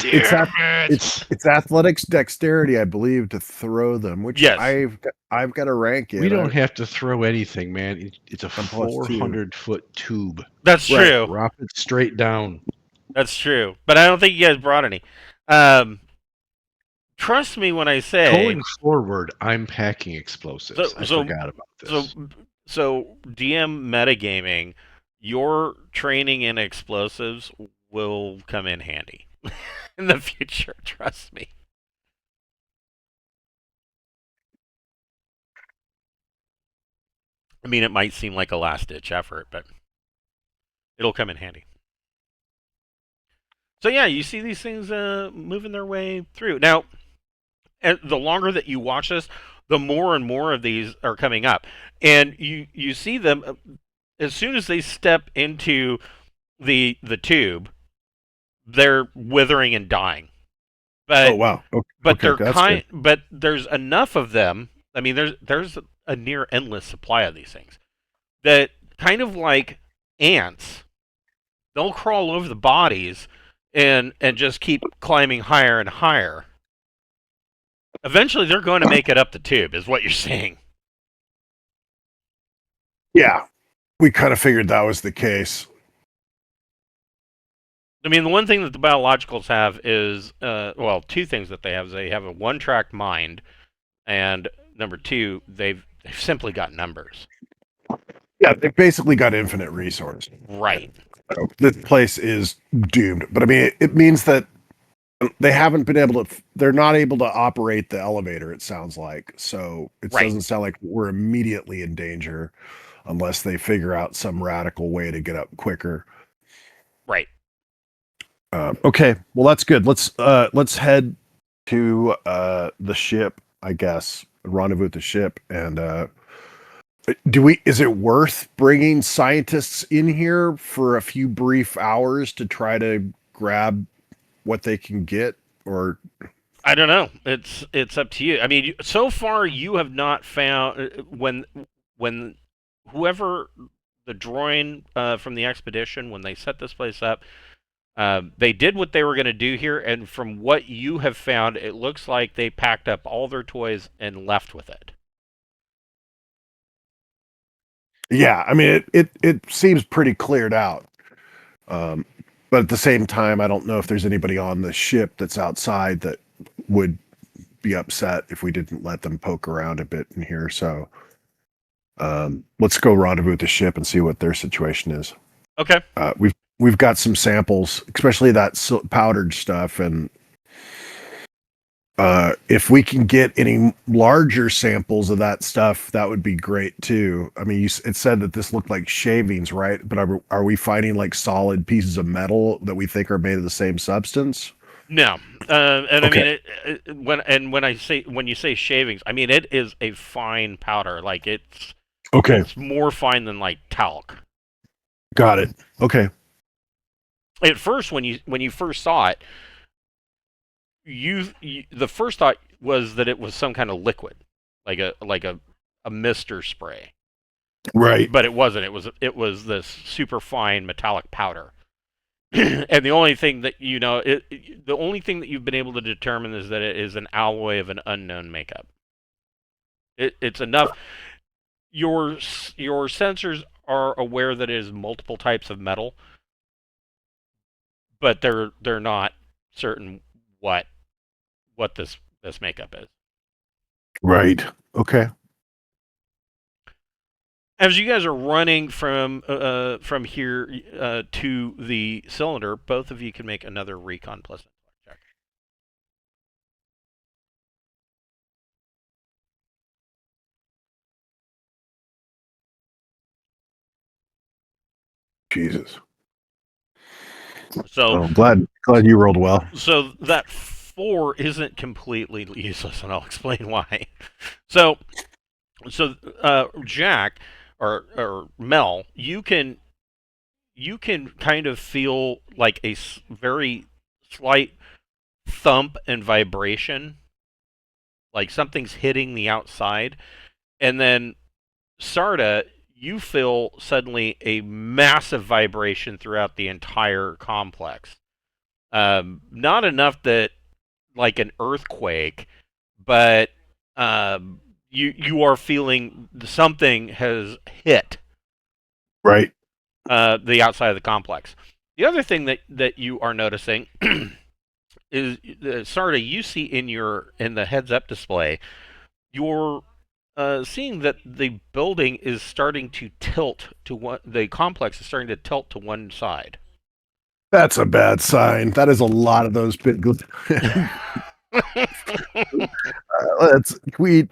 It's athletics dexterity, I believe, to throw them, which yes. I've got a rank in. We don't have to throw anything, man. It's a 400-foot tube. That's true. Drop it straight down. That's true. But I don't think you guys brought any. Trust me when I say. Going forward, I'm packing explosives. I forgot about this. So DM metagaming, your training in explosives will come in handy in the future. Trust me. I mean, it might seem like a last-ditch effort, but it'll come in handy. So yeah, you see these things moving their way through. Now, the longer that you watch this, the more and more of these are coming up, and you see them as soon as they step into the tube, they're withering and dying. Oh But wow. but Okay, they're that's good. but there's enough of them. I mean, there's a near endless supply of these things that kind of like ants, they'll crawl over the bodies and just keep climbing higher and higher. Eventually, they're going to make it up the tube, is what you're saying. Yeah, we kind of figured that was the case. I mean, the one thing that the biologicals have is, well, two things that they have is they have a one-track mind, and number two, they've simply got numbers. Yeah, they basically got infinite resource. Right. So this place is doomed. But I mean, it means that they haven't been able to. They're not able to operate the elevator. It sounds like so. It Right. doesn't sound like we're immediately in danger, unless they figure out some radical way to get up quicker. Right. Okay, well that's good. Let's head to the ship, I guess. Rendezvous at the ship, and is it worth bringing scientists in here for a few brief hours to try to grab what they can get, or I don't know. It's up to you. I mean, so far you have not found when whoever the droid from the expedition, when they set this place up, they did what they were going to do here, and from what you have found, it looks like they packed up all their toys and left with it. yeah, I mean it seems pretty cleared out. But at the same time, I don't know if there's anybody on the ship that's outside that would be upset if we didn't let them poke around a bit in here. So let's go rendezvous with the ship and see what their situation is. Okay. We've got some samples, especially that powdered stuff, and if we can get any larger samples of that stuff, that would be great too. I mean, it said that this looked like shavings, right? But are we finding like solid pieces of metal that we think are made of the same substance? No, and Okay. I mean when you say shavings, I mean it is a fine powder. Like Okay. it's more fine than like talc. Got it. Okay. At first, when you first saw it, the first thought was that it was some kind of liquid, like a mist or spray. Right. But it wasn't. It was this super fine metallic powder. And the only thing that the only thing that you've been able to determine is that it is an alloy of an unknown makeup. It's enough. Your sensors are aware that it is multiple types of metal, but they're not certain what this makeup is. Right. Okay. As you guys are running from here to the cylinder, both of you can make another recon plus intellect check. Jesus. So, Oh, glad you rolled well. so that 4 isn't completely useless, and I'll explain why. So, Jack or Mel, you can kind of feel like a very slight thump and vibration, like something's hitting the outside, and then Sarda, you feel suddenly a massive vibration throughout the entire complex. Not enough that like an earthquake, but you are feeling something has hit Right. the outside of the complex. The other thing that you are noticing is Sarda, you see in the heads up display, you're seeing that the building is starting to tilt to one. The complex is starting to tilt to one side. That's a bad sign. That is a lot of those big. Let's we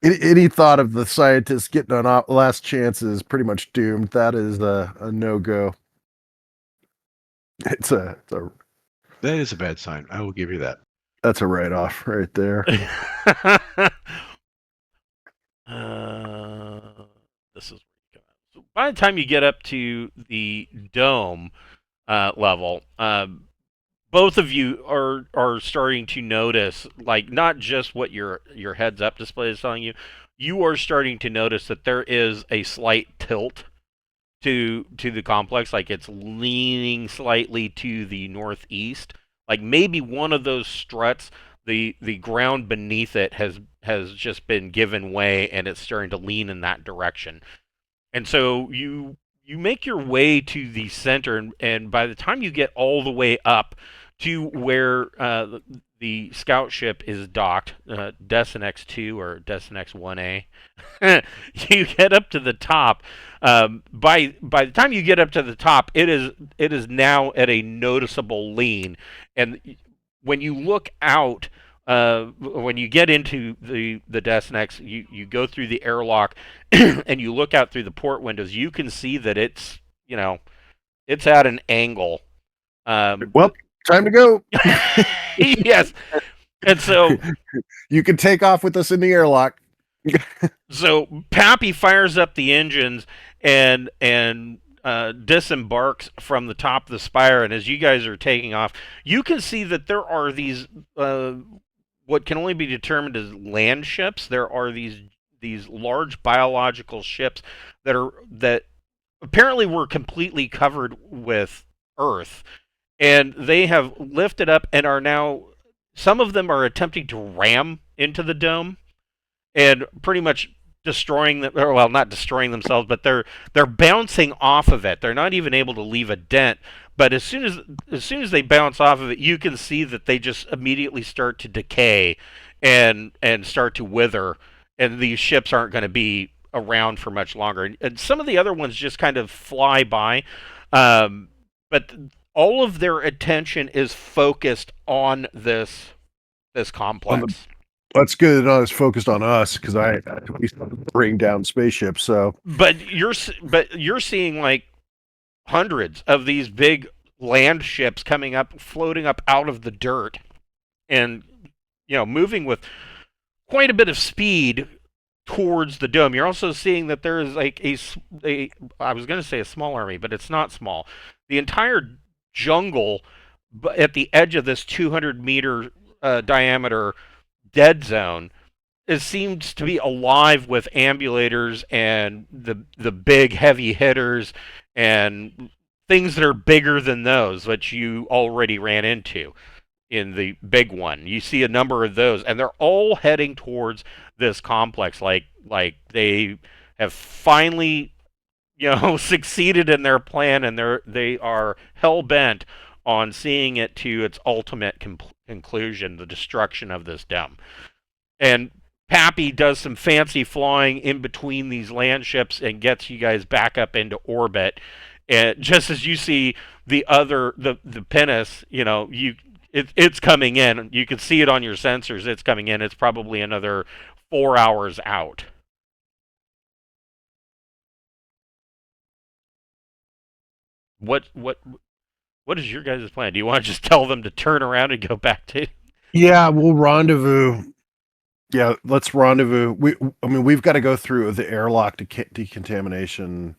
Any thought of the scientists getting on last chance is pretty much doomed. That is a no go. It's a That is a bad sign. I will give you that. that's a write off right there. uh, this is so by the time you get up to the dome level, both of you are starting to notice, like, not just what your heads up display is telling you. You are starting to notice that there is a slight tilt to the complex, like it's leaning slightly to the northeast. Like maybe one of those struts, the ground beneath it has just been given way and it's starting to lean in that direction. And so you make your way to the center, and by the time you get all the way up to where the scout ship is docked, Destinex 2 or Destinex 1A, you get up to the top. By the time you get up to the top, it is now at a noticeable lean, and when you look out, when you get into the Destinex, you go through the airlock, and you look out through the port windows. You can see that it's at an angle. Well, time to go. Yes, and so You can take off with us in the airlock. So Pappy fires up the engines and disembarks from the top of the spire. And as you guys are taking off, you can see that there are these what can only be determined as land ships. There are these large biological ships that apparently were completely covered with earth, and they have lifted up and are now. Some of them are attempting to ram into the dome and pretty much destroying them, or well, not destroying themselves, but they're bouncing off of it. They're not even able to leave a dent. But as soon as they bounce off of it, you can see that they just immediately start to decay and start to wither, and these ships aren't going to be around for much longer. And some of the other ones just kind of fly by, but all of their attention is focused on this complex. That's good. Not as focused on us because I at least bring down spaceships. So, But you're seeing like hundreds of these big land ships coming up, floating up out of the dirt, and moving with quite a bit of speed towards the dome. You're also seeing that there is like a I was going to say a small army, but it's not small. The entire jungle at the edge of this 200-meter diameter dead zone, it seems to be alive with ambulators and the big heavy hitters and things that are bigger than those which you already ran into in the big one. You see a number of those, and they're all heading towards this complex, like they have finally succeeded in their plan, and they are hell bent on seeing it to its ultimate conclusion, the destruction of this dome. And Pappy does some fancy flying in between these land ships and gets you guys back up into orbit. And just as you see the pinnace, it's coming in. You can see it on your sensors. It's coming in. It's probably another 4 hours out. What is your guys' plan? Do you want to just tell them to turn around and go back to? yeah, we'll rendezvous. Yeah, let's rendezvous. We've got to go through the airlock decontamination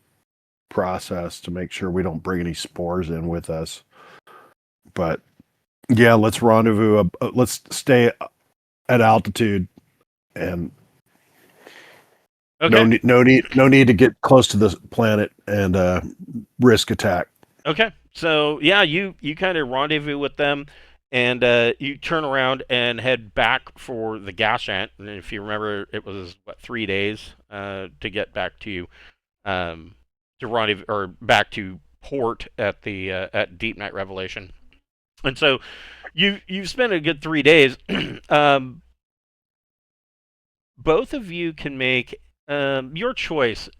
process to make sure we don't bring any spores in with us. But yeah, let's rendezvous. Let's stay at altitude, and Okay. no need to get close to the planet and risk attack. Okay. So yeah, you kind of rendezvous with them, and you turn around and head back for the gas ant. And if you remember, it was 3 days to get back to rendezvous or back to port at the at Deepnight Revelation. And so you've spent a good 3 days. Both of you can make your choice.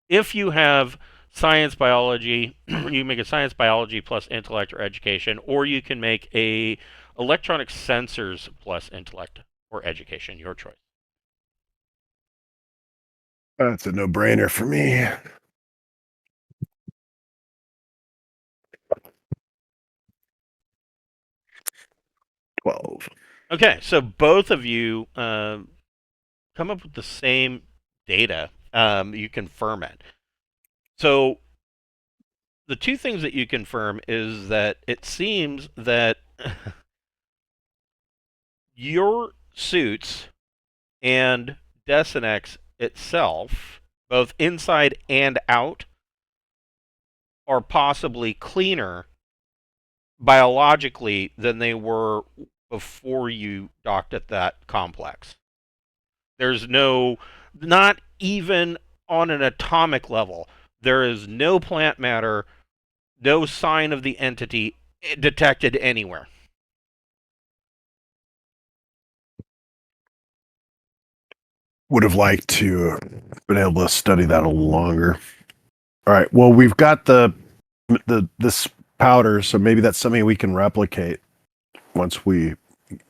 If you have science biology, you make a science biology plus intellect or education, or you can make a electronic sensors plus intellect or education. Your choice. That's a no-brainer for me. 12. Okay, so both of you come up with the same data. You confirm it. So the two things that you confirm is that it seems that your suits and Desinex itself, both inside and out, are possibly cleaner biologically than they were before you docked at that complex. There's no, not even on an atomic level, there is no plant matter, no sign of the entity detected anywhere. Would have liked to been able to study that a little longer. All right. Well, we've got this powder, so maybe that's something we can replicate once we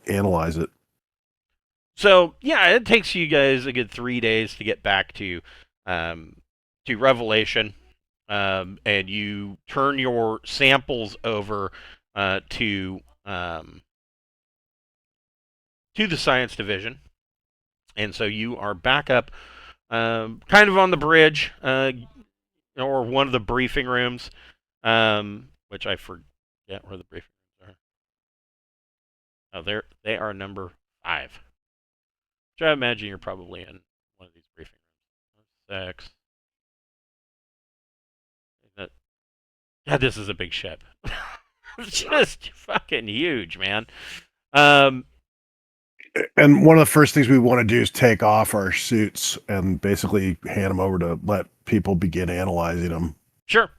analyze it. So yeah, it takes you guys a good 3 days to get back to Revelation, and you turn your samples over to the science division, and so you are back up, kind of on the bridge, or one of the briefing rooms, which I forget where the briefing rooms are. Oh, they are number 5. Which I imagine you're probably in one of these briefing rooms. 6. God, this is a big ship. It's just fucking huge, man. Um, And one of the first things we want to do is take off our suits and basically hand them over to let people begin analyzing them. sure.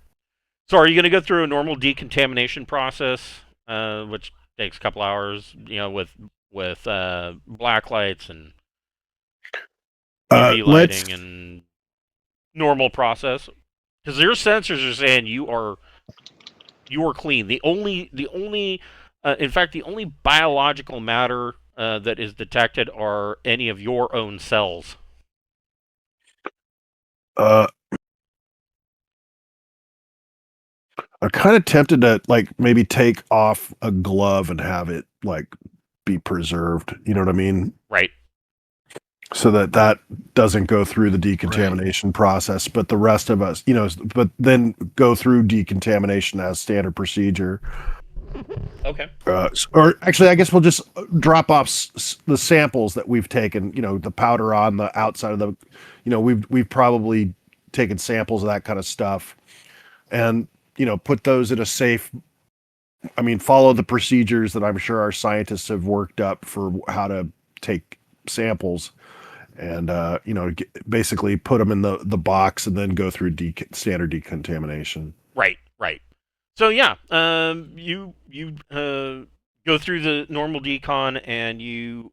So, are you going to go through a normal decontamination process, which takes a couple hours, with black lights and UV Let's lighting and normal process? Because your sensors are saying you are clean. In fact, the only biological matter that is detected are any of your own cells. uh I'm kind of tempted to like maybe take off a glove and have it like be preserved. You know what I mean? Right. So that doesn't go through the decontamination process, but the rest of us, but then go through decontamination as standard procedure. Okay. Or actually, I guess we'll just drop off the samples that we've taken. The powder on the outside of the, we've probably taken samples of that kind of stuff, and put those in a safe. I mean, follow the procedures that I'm sure our scientists have worked up for how to take samples, and basically put them in the box and then go through standard decontamination. Right. Right. So yeah, you go through the normal decon, and you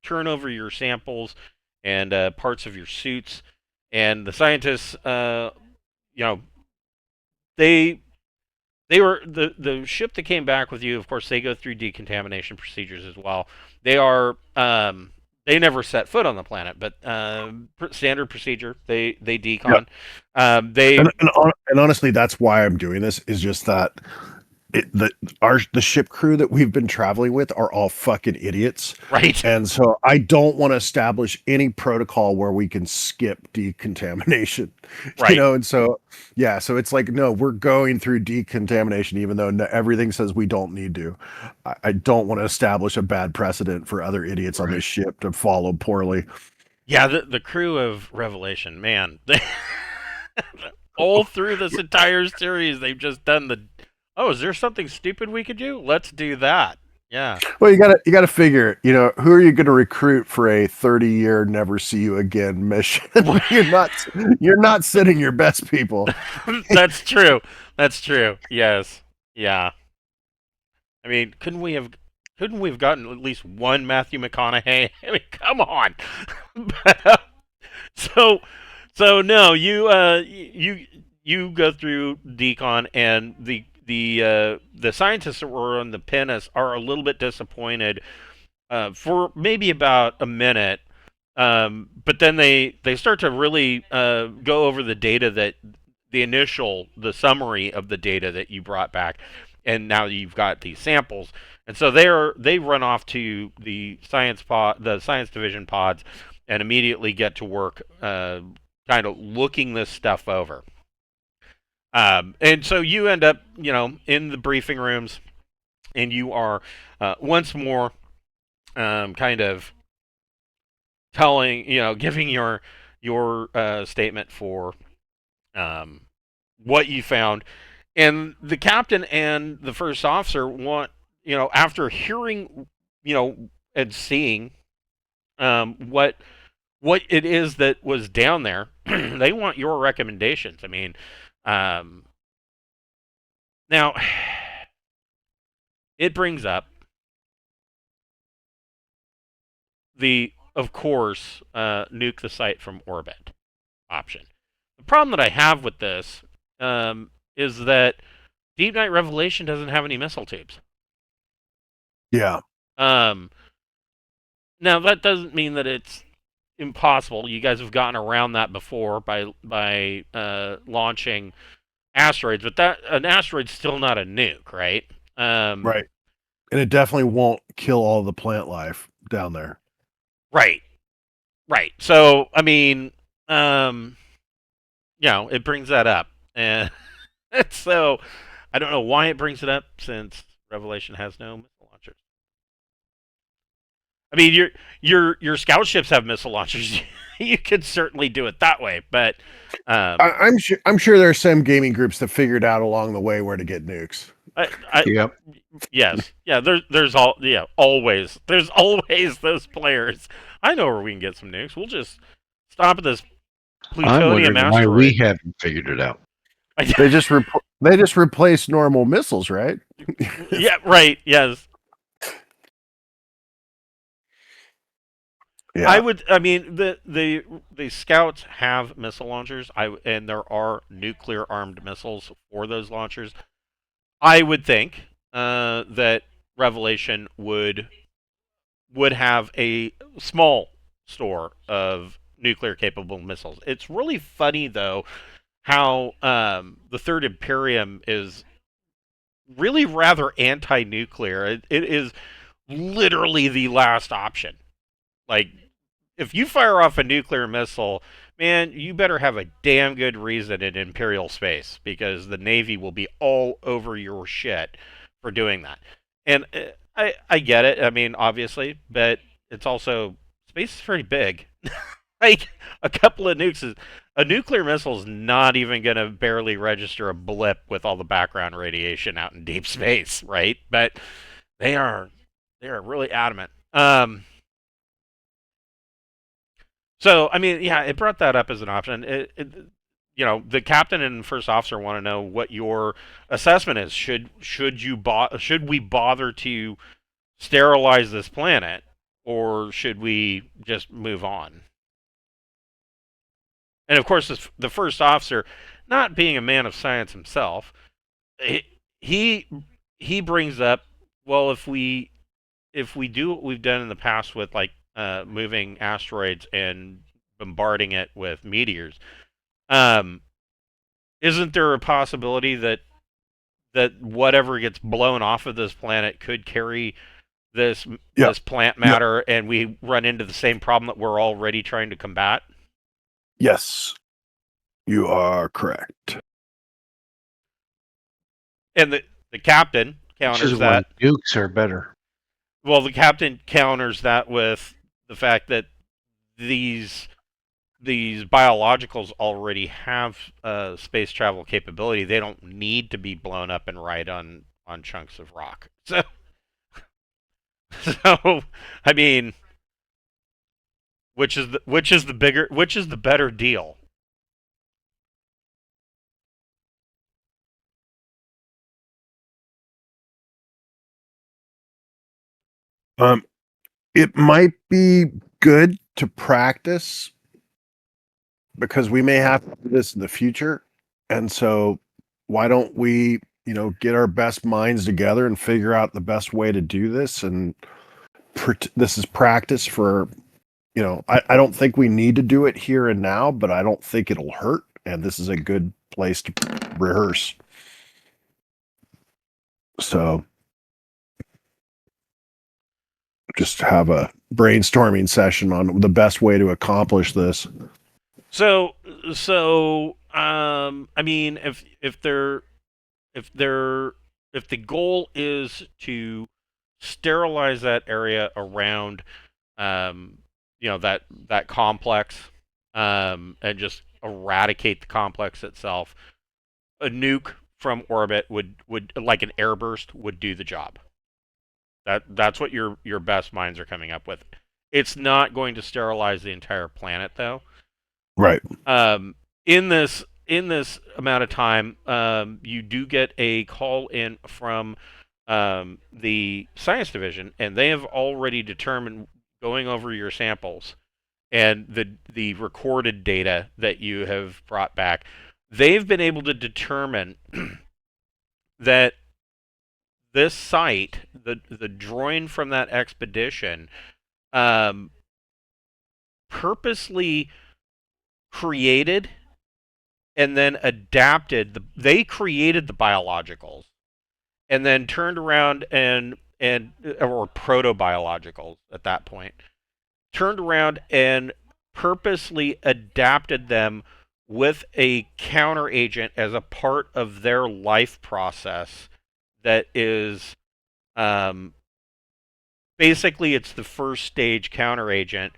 turn over your samples and parts of your suits, and the scientists, you know, they they were the ship that came back with you. Of course, they go through decontamination procedures as well. They are they never set foot on the planet, but standard procedure. They decon. They And honestly, that's why I'm doing this. Is just that the ship crew that we've been traveling with are all fucking idiots. right. And so I don't want to establish any protocol where we can skip decontamination, Right. and so, yeah, so it's like, no, we're going through decontamination, even though everything says we don't need to. I don't want to establish a bad precedent for other idiots on this ship to follow poorly. Yeah, the crew of Revelation, man, all through this entire series, they've just done the. Oh, is there something stupid we could do? Let's do that. Yeah. Well, you gotta figure, who are you going to recruit for a 30-year never see you again mission? you're not sending your best people. That's true. That's true. Yes. Yeah. I mean, couldn't we have gotten at least one Matthew McConaughey? I mean, come on. But, so so no, you go through decon, and the scientists that were on the pinnace are a little bit disappointed for maybe about a minute, But then they start to really go over the data that the summary of the data that you brought back, and now you've got these samples, and so they run off to the science division pods, and immediately get to work, kind of looking this stuff over. And so you end up, in the briefing rooms, and you are once more kind of telling, giving your statement for what you found, and the captain and the first officer want, after hearing, and seeing what it is that was down there, they want your recommendations. I mean, now it brings up of course, nuke the site from orbit option. The problem that I have with this is that Deepnight Revelation doesn't have any missile tubes. Yeah. Now that doesn't mean that it's impossible. You guys have gotten around that before by launching asteroids, but an asteroid's still not a nuke, right? Right. And it definitely won't kill all the plant life down there. Right. So, I mean, it brings that up, and so I don't know why it brings it up, since Revelation has no missile launchers. I mean, your scout ships have missile launchers. You could certainly do it that way, but I'm sure there's some gaming groups that figured out along the way where to get nukes. Yep. Yes. Yeah. Always. There's always those players. I know where we can get some nukes. We'll just stop at this plutonium I'm asteroid. why we haven't figured it out. They just replace normal missiles, right? Yeah. Right. Yes. Yeah. I mean, the scouts have missile launchers. And there are nuclear armed missiles for those launchers. I would think that Revelation would have a small store of nuclear capable missiles. It's really funny though how the Third Imperium is really rather anti-nuclear. It is literally the last option. Like, if you fire off a nuclear missile, man, you better have a damn good reason in Imperial space, because the Navy will be all over your shit for doing that. And I get it. I mean, obviously, but it's also, space is pretty big. Like, a couple of nukes a nuclear missile is not even going to barely register a blip with all the background radiation out in deep space, right? But they are really adamant. So, I mean, yeah, it brought that up as an option. The captain and first officer want to know what your assessment is. Should we bother to sterilize this planet, or should we just move on? And of course, the first officer, not being a man of science himself, he brings up, well, if we do what we've done in the past with, like, moving asteroids and bombarding it with meteors, isn't there a possibility that whatever gets blown off of this planet could carry this plant matter, and we run into the same problem that we're already trying to combat? Yes, you are correct. And the captain counters that. Nukes are better. Well, the captain counters that with the fact that these biologicals already have space travel capability. They don't need to be blown up and ride on chunks of rock. So I mean, which is the better deal? It might be good to practice, because we may have to do this in the future. And so why don't we, get our best minds together and figure out the best way to do this? And this is practice for, I don't think we need to do it here and now, but I don't think it'll hurt. And this is a good place to rehearse. So just have a brainstorming session on the best way to accomplish this. I mean, if they're if the goal is to sterilize that area around, um, that complex, and just eradicate the complex itself, a nuke from orbit would like an airburst would do the job. That's what your best minds are coming up with. It's not going to sterilize the entire planet, though. Right. Um, in this amount of time, you do get a call in from the science division, and they have already determined, going over your samples and the recorded data that you have brought back. They've been able to determine that this site, the droid from that expedition, um, purposely created and then adapted. They created the biologicals and then turned around and or proto biologicals at that point, turned around and purposely adapted them with a counter agent as a part of their life process that is, um, basically, it's the first stage counter agent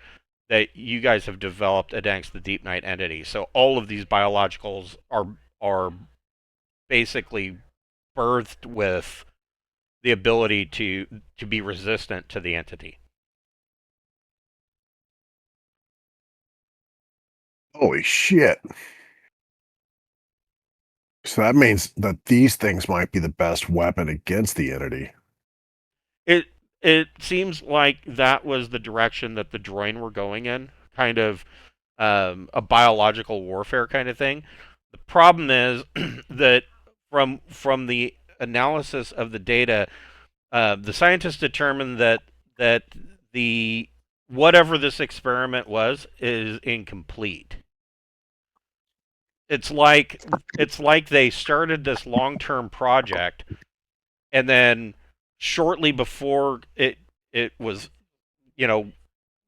that you guys have developed against the Deepnight entity. So all of these biologicals are basically birthed with the ability to be resistant to the entity. Holy shit. So that means that these things might be the best weapon against the entity. It it seems like that was the direction that the droid were going in, kind of, a biological warfare kind of thing. The problem is that from the analysis of the data, the scientists determined that the whatever this experiment was is incomplete. It's like they started this long-term project, and then shortly before it was, you know,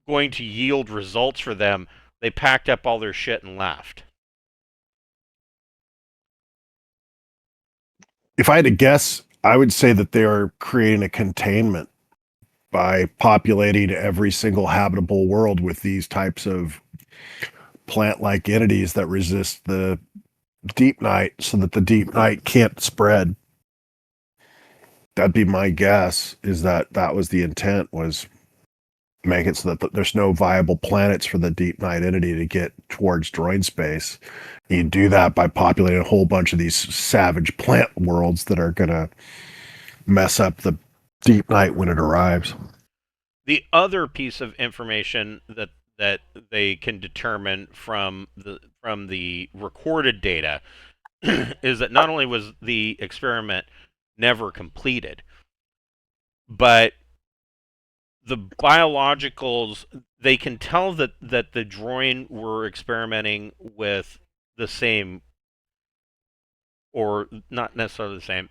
going to yield results for them, they packed up all their shit and left. If I had to guess, I would say that they are creating a containment by populating every single habitable world with these types of plant-like entities that resist the deep night so that the deep night can't spread. That'd be my guess, is that that was the intent, was make it so that there's no viable planets for the deep night entity to get towards droid space. You do that by populating a whole bunch of these savage plant worlds that are going to mess up the deep night when it arrives. The other piece of information that they can determine from the recorded data is that not only was the experiment never completed, but the biologicals, they can tell that the droid were experimenting with the same, or not necessarily the same.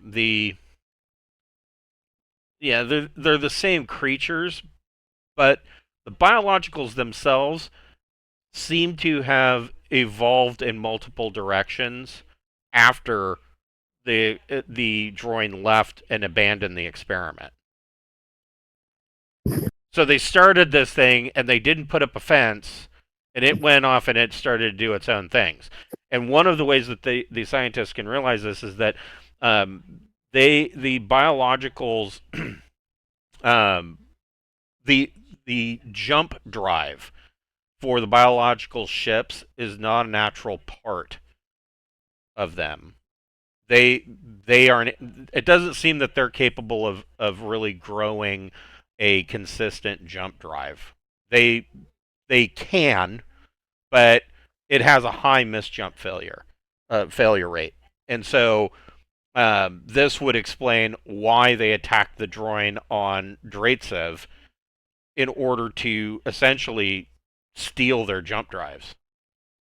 They're the same creatures, but the biologicals themselves seem to have evolved in multiple directions after the droid left and abandoned the experiment. So they started this thing and they didn't put up a fence, and it went off and it started to do its own things. And one of the ways that the scientists can realize this is that, the biologicals, um, the jump drive for the biological ships is not a natural part of them. They aren't. It doesn't seem that they're capable of really growing a consistent jump drive. They can, but it has a high misjump failure rate, and so, this would explain why they attacked the droid on Draitsev, in order to essentially steal their jump drives,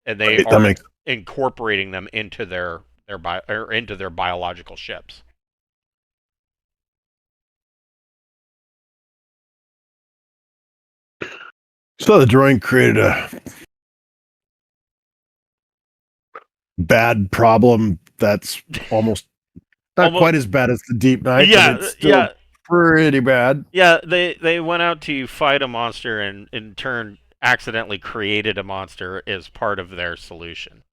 and they Right, that are makes incorporating them into into their biological ships. so the droid created a bad problem that's almost not Almost, quite as bad as the Deep Night, but it's yeah, still yeah, pretty bad. yeah. They went out to fight a monster, and in turn accidentally created a monster as part of their solution.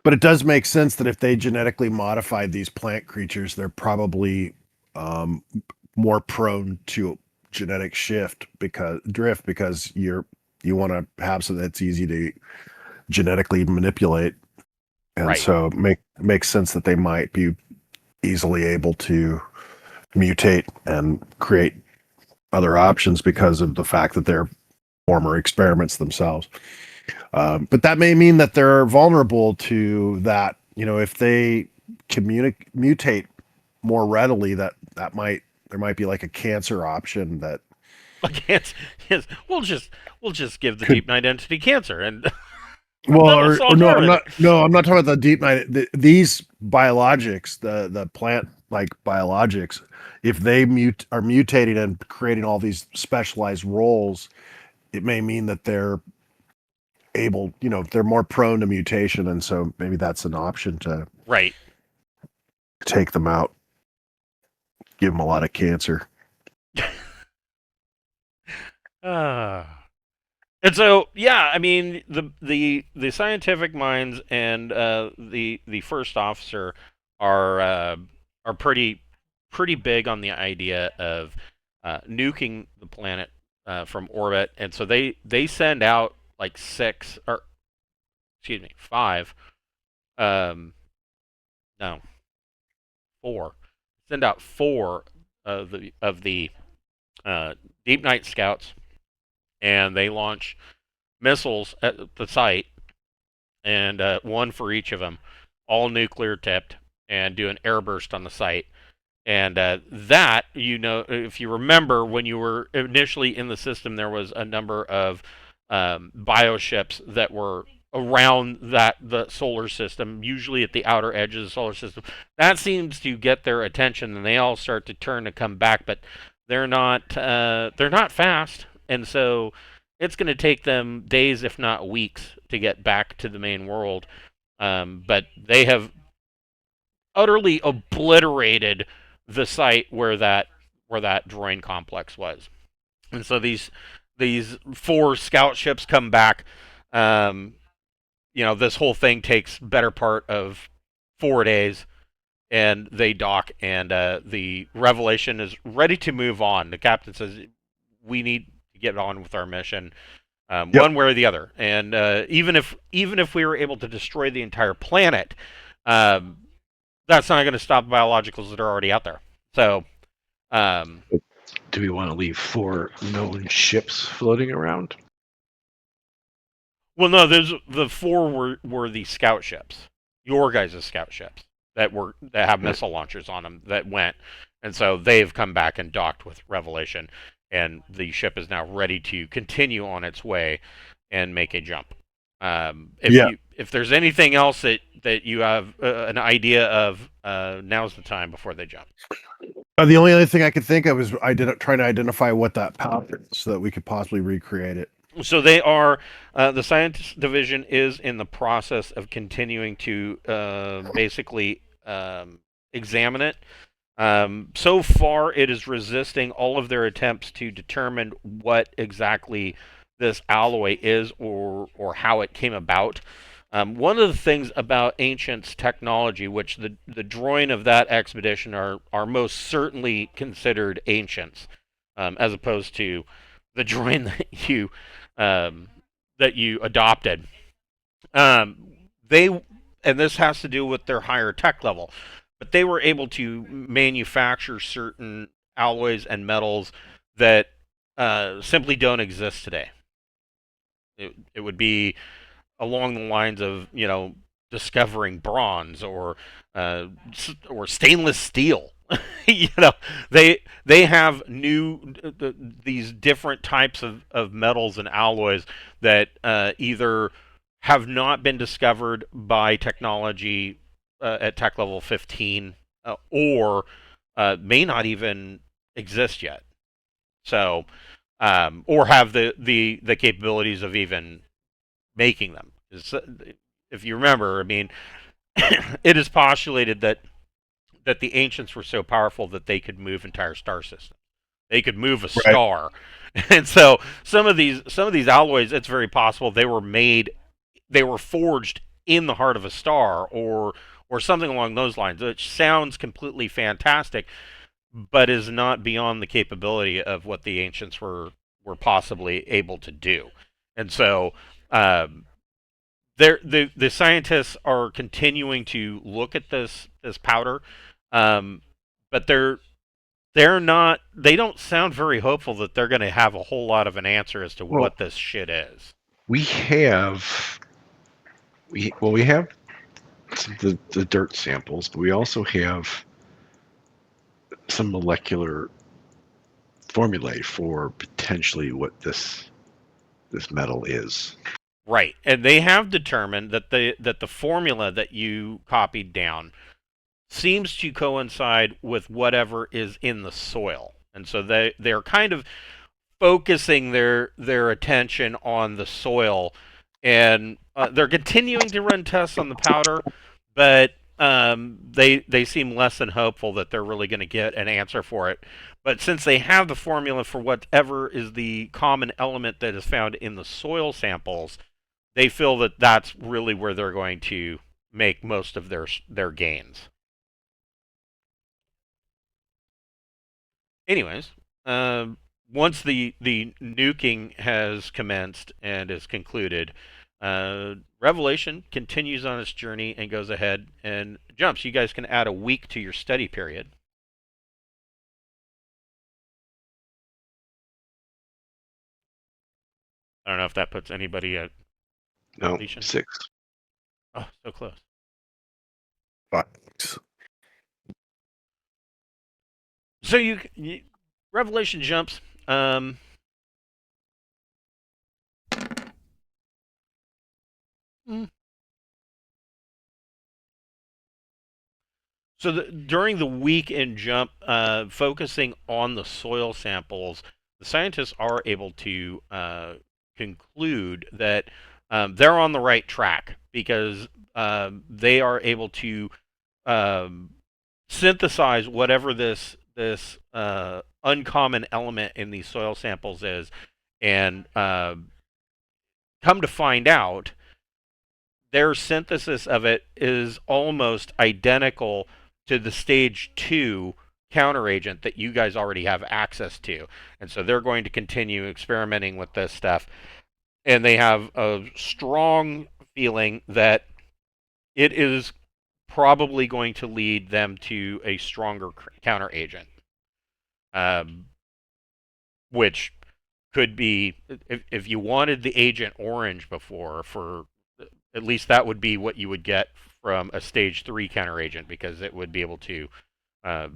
But it does make sense that if they genetically modified these plant creatures, they're probably um, more prone to genetic drift because you want to have something that's easy to genetically manipulate, and Right. so makes sense that they might be easily able to mutate and create other options because of the fact that they're former experiments themselves. But that may mean that they're vulnerable to that. You know, if they mutate more readily, that might there might be like a cancer option that Can't. Yes, we'll just give the could. deep night entity cancer, and Well, that'll or solve no, everything. I'm not talking about the deep night. These biologics, the plant like biologics, if they are mutating and creating all these specialized roles, it may mean that they're able, they're more prone to mutation, and so maybe that's an option to Right. take them out, give them a lot of cancer. Uh, and so, yeah, I mean, the scientific minds and the first officer are are pretty big on the idea of nuking the planet from orbit, and so they send out like six, or excuse me, five, um, no, four, send out four of the uh, Deep Night Scouts, and they launch missiles at the site, and one for each of them, all nuclear tipped, and do an airburst on the site. And that, if you remember, when you were initially in the system, there was a number of bioships that were around the solar system, usually at the outer edge of the solar system. That seems to get their attention, and they all start to turn to come back, but they're not fast, and so it's going to take them days, if not weeks, to get back to the main world. But they have utterly obliterated the site where that droid complex was. And so these four scout ships come back. Um, this whole thing takes better part of 4 days, and they dock, and the Revelation is ready to move on. The captain says, "We need to get on with our mission." Yep. One way or the other, and even if we were able to destroy the entire planet, um, that's not going to stop the biologicals that are already out there. So, um, Do we want to leave 4 known ships floating around? well, no, there's the four were the scout ships, your guys' scout ships that have missile launchers on them that went, and so they've come back and docked with Revelation, and the ship is now ready to continue on its way and make a jump. Yeah. If there's anything else that you have an idea of, now's the time before they jump. The only other thing I could think of is trying to identify what that power is so that we could possibly recreate it. So they are the science division is in the process of continuing to basically examine it. So far, it is resisting all of their attempts to determine what exactly this alloy is, or how it came about. One of the things about Ancient's technology, which the droid of that expedition are most certainly considered Ancients, as opposed to the droid that you adopted. They and this has to do with their higher tech level, but they were able to manufacture certain alloys and metals that simply don't exist today. It would be along the lines of discovering bronze, or stainless steel. you know, they have these different types of metals and alloys that either have not been discovered by technology at tech level 15 or may not even exist yet. So, or have the capabilities of even making them. If you remember, I mean, it is postulated that the ancients were so powerful that they could move entire star systems. They could move a Right. star, and so some of these alloys, it's very possible they were forged in the heart of a star, or something along those lines. Which sounds completely fantastic, but is not beyond the capability of what the ancients were possibly able to do. And so, um, the scientists are continuing to look at this powder, um, but they don't sound very hopeful that they're going to have a whole lot of an answer as to Well, what this shit is. we have we have the dirt samples, but we also have some molecular formulae for potentially what this metal is. Right, and they have determined that the formula that you copied down seems to coincide with whatever is in the soil, and so they're kind of focusing their attention on the soil, and they're continuing to run tests on the powder, but they seem less than hopeful that they're really going to get an answer for it. But since they have the formula for whatever is the common element that is found in the soil samples, they feel that that's really where they're going to make most of their gains. Anyways, once the nuking has commenced and is concluded, Revelation continues on its journey and goes ahead and jumps. You guys can add a week to your study period. I don't know if that puts anybody at No, completion. 6. Oh, so close. Thanks. So Revelation jumps. Mm. So during the week in jump, focusing on the soil samples, the scientists are able to conclude that they're on the right track because they are able to um, synthesize whatever this uncommon element in these soil samples is, and come to find out, their synthesis of it is almost identical to the stage 2 counteragent that you guys already have access to. And so they're going to continue experimenting with this stuff. And they have a strong feeling that it is probably going to lead them to a stronger counteragent. Um, which could be, if you wanted the Agent Orange before, for at least that would be what you would get from a stage 3 counteragent, because it would be able to uh,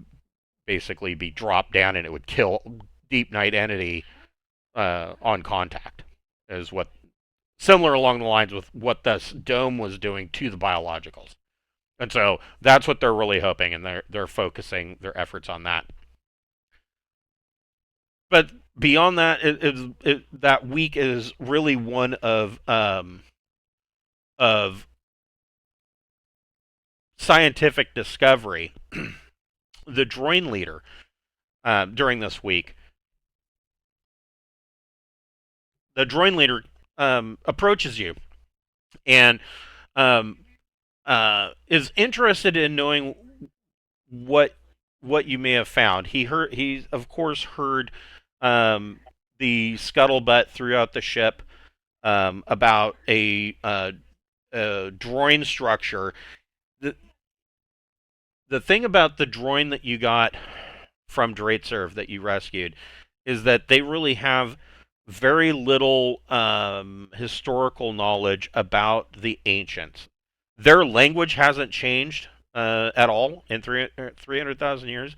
basically be dropped down and it would kill Deepnight entity on contact, is what similar along the lines with what this dome was doing to the biologicals. And so that's what they're really hoping, and they're focusing their efforts on that. But beyond that, that week is really one of scientific discovery. The droid leader during this week, the droid leader approaches you and um, is interested in knowing what you may have found. He's of course heard the scuttlebutt throughout the ship about a droid structure. The the thing about the droid that you got from Draitserv that you rescued is that they really have very little historical knowledge about the ancients. Their language hasn't changed, at all in 300,000 years.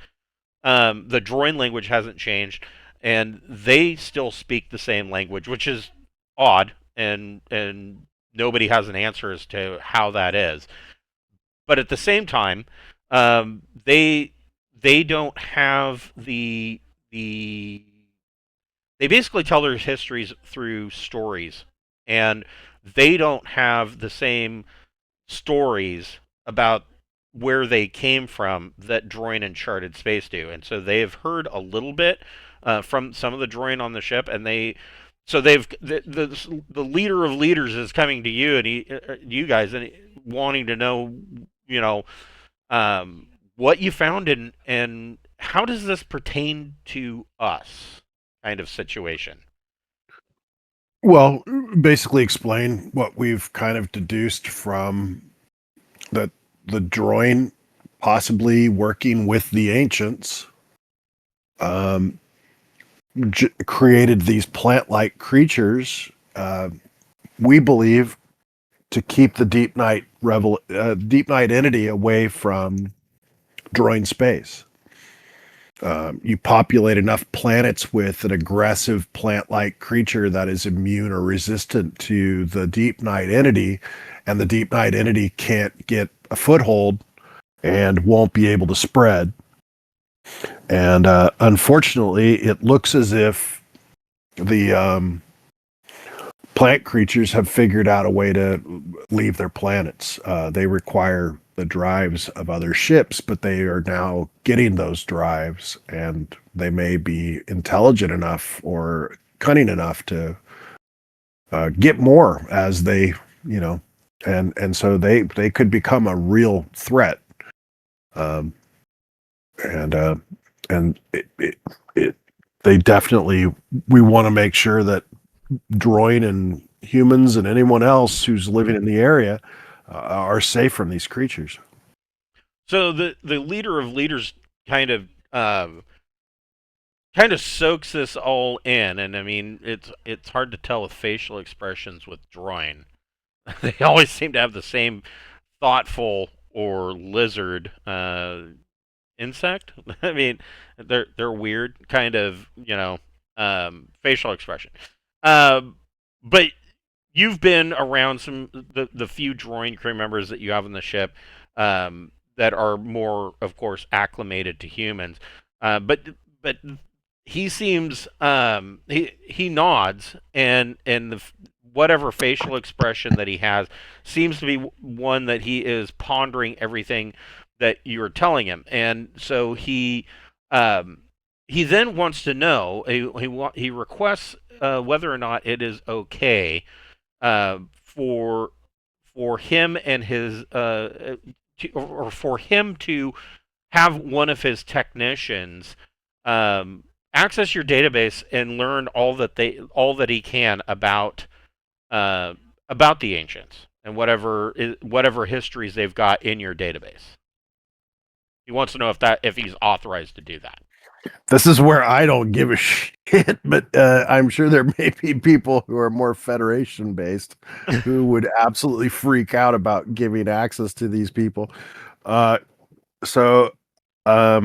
The droid language hasn't changed, and they still speak the same language, which is odd, and nobody has an answer as to how that is. But at the same time, they don't have the they basically tell their histories through stories, and they don't have the same stories about where they came from that Droin and Charted Space do, and so they've heard a little bit from some of the Droin on the ship, and they've the leader of leaders is coming to you and you guys and wanting to know, you know, what you found and how does this pertain to us, kind of situation. Well, basically explain what we've kind of deduced from that the droid possibly working with the ancients um, created these plant-like creatures. We believe to keep the Deep Night entity away from droid space. You populate enough planets with an aggressive plant-like creature that is immune or resistant to the Deep Night entity, and the Deep Night entity can't get a foothold and won't be able to spread. And unfortunately, it looks as if the plant creatures have figured out a way to leave their planets. They require the drives of other ships, but they are now getting those drives, and they may be intelligent enough or cunning enough to get more as they, you know, and so they could become a real threat. Um, and it they definitely, we want to make sure that droid and humans and anyone else who's living in the area are safe from these creatures. So the leader of leaders kind of kind of soaks this all in, and I mean it's hard to tell with facial expressions with drawing. They always seem to have the same thoughtful or lizard insect. I mean, they're weird kind of, facial expression. Um, but you've been around the few droid crew members that you have on the ship, that are more, of course, acclimated to humans. But he seems, he nods, and whatever facial expression that he has seems to be one that he is pondering everything that you're telling him, and so he then wants to know, he requests whether or not it is okay for him and his or for him to have one of his technicians access your database and learn all that he can about the ancients and whatever histories they've got in your database. He wants to know if he's authorized to do that. This is where I don't give a shit, but I'm sure there may be people who are more Federation based who would absolutely freak out about giving access to these people. So, I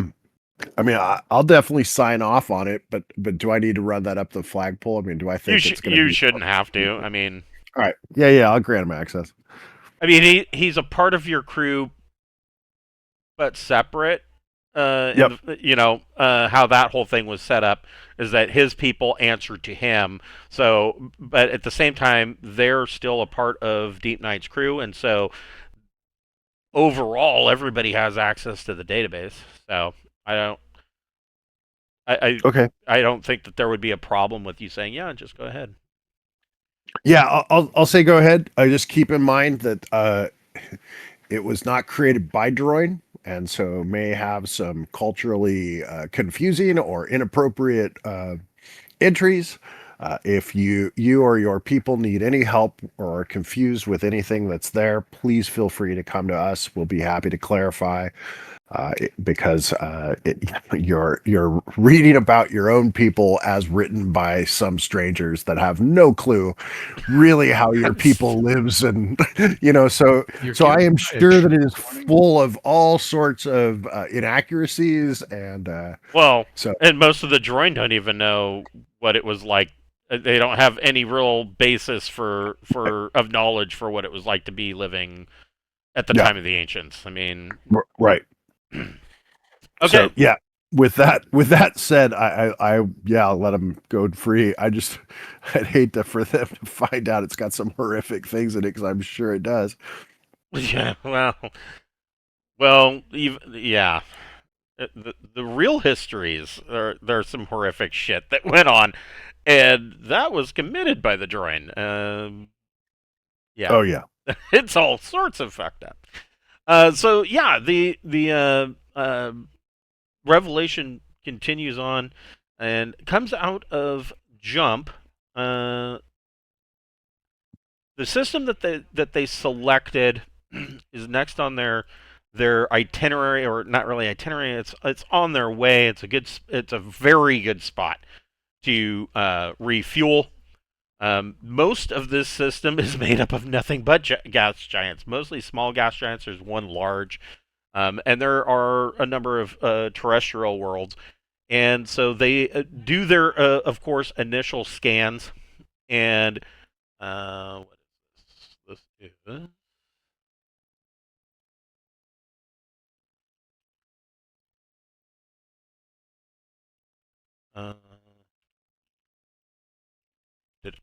mean, I'll definitely sign off on it, but do I need to run that up the flagpole? I mean, do I think it's going to? You shouldn't have to. I mean, all right, yeah, I'll grant him access. I mean, he's a part of your crew, but separate. Yep. How that whole thing was set up is that his people answer to him. So, but at the same time, they're still a part of Deep Night's crew, and so overall, everybody has access to the database. So Okay. I don't think that there would be a problem with you saying, yeah, just go ahead. Yeah, I'll say go ahead. I just keep in mind that it was not created by droid, and so may have some culturally confusing or inappropriate entries. If you or your people need any help or are confused with anything that's there, please feel free to come to us. We'll be happy to clarify. Because you're reading about your own people as written by some strangers that have no clue really how your people lives, and so I am sure that it is full of all sorts of inaccuracies, and Well, so and most of the droid don't even know what it was like. They don't have any real basis for of knowledge for what it was like to be living at the yeah, time of the ancients. I mean, right. okay. So yeah, with that said, yeah, I'll let them go free. I'd hate for them to find out it's got some horrific things in it, because I'm sure it does. Yeah, well, even, yeah. The real histories there's some horrific shit that went on, and that was committed by the droid. Yeah, Oh yeah. it's all sorts of fucked up. So yeah, the revelation continues on, and comes out of Jump. Uh, the system that they selected is next on their itinerary, or not really itinerary. It's on their way. It's a very good spot to refuel. Most of this system is made up of nothing but gas giants, mostly small gas giants. There's one large, and there are a number of terrestrial worlds. And so they do their, of course, initial scans. And what is this? This is uh, did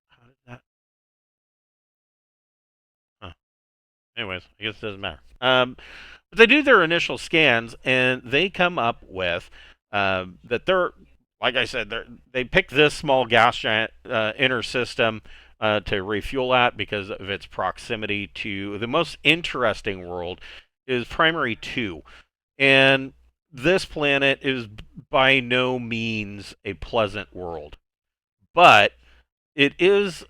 how did that? Huh. Anyways, I guess it doesn't matter. But they do their initial scans, and they come up with that they're, like I said, they pick this small gas giant inner system to refuel at because of its proximity to the most interesting world is Primary 2. And this planet is by no means a pleasant world, but it is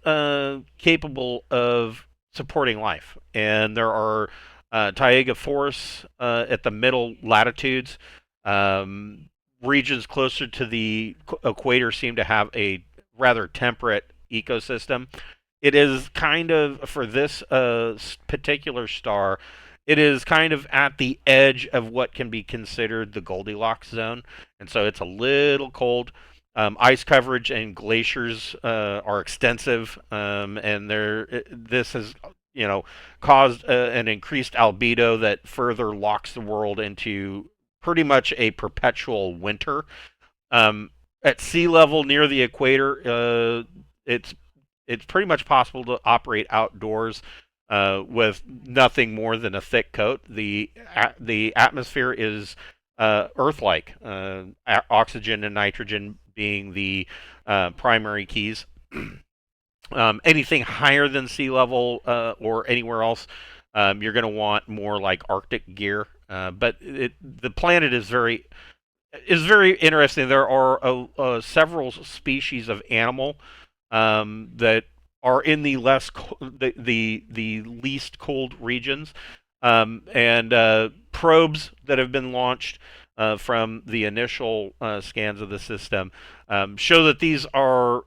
capable of supporting life. And there are taiga forests at the middle latitudes. Um, Regions closer to the equator seem to have a rather temperate ecosystem. It is kind of, for this particular star, it is kind of at the edge of what can be considered the Goldilocks zone. And so it's a little cold. Ice coverage and glaciers are extensive, and this has caused an increased albedo that further locks the world into pretty much a perpetual winter. At sea level near the equator, it's pretty much possible to operate outdoors with nothing more than a thick coat. The atmosphere is Earth-like, oxygen and nitrogen being the primary keys. Anything higher than sea level or anywhere else, you're going to want more like Arctic gear. But the planet is very interesting. There are several species of animal that are in the the least cold regions, and probes that have been launched from the initial scans of the system show that these are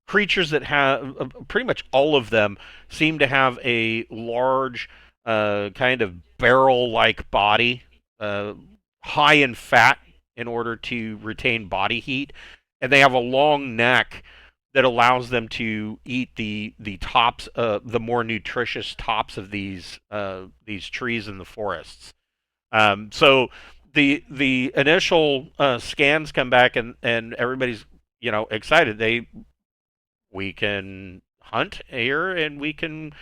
creatures that have pretty much all of them seem to have a large kind of barrel-like body, high in fat in order to retain body heat, and they have a long neck that allows them to eat the tops, the more nutritious tops of these trees in the forests. So the initial scans come back, and everybody's excited. We can hunt here, and we can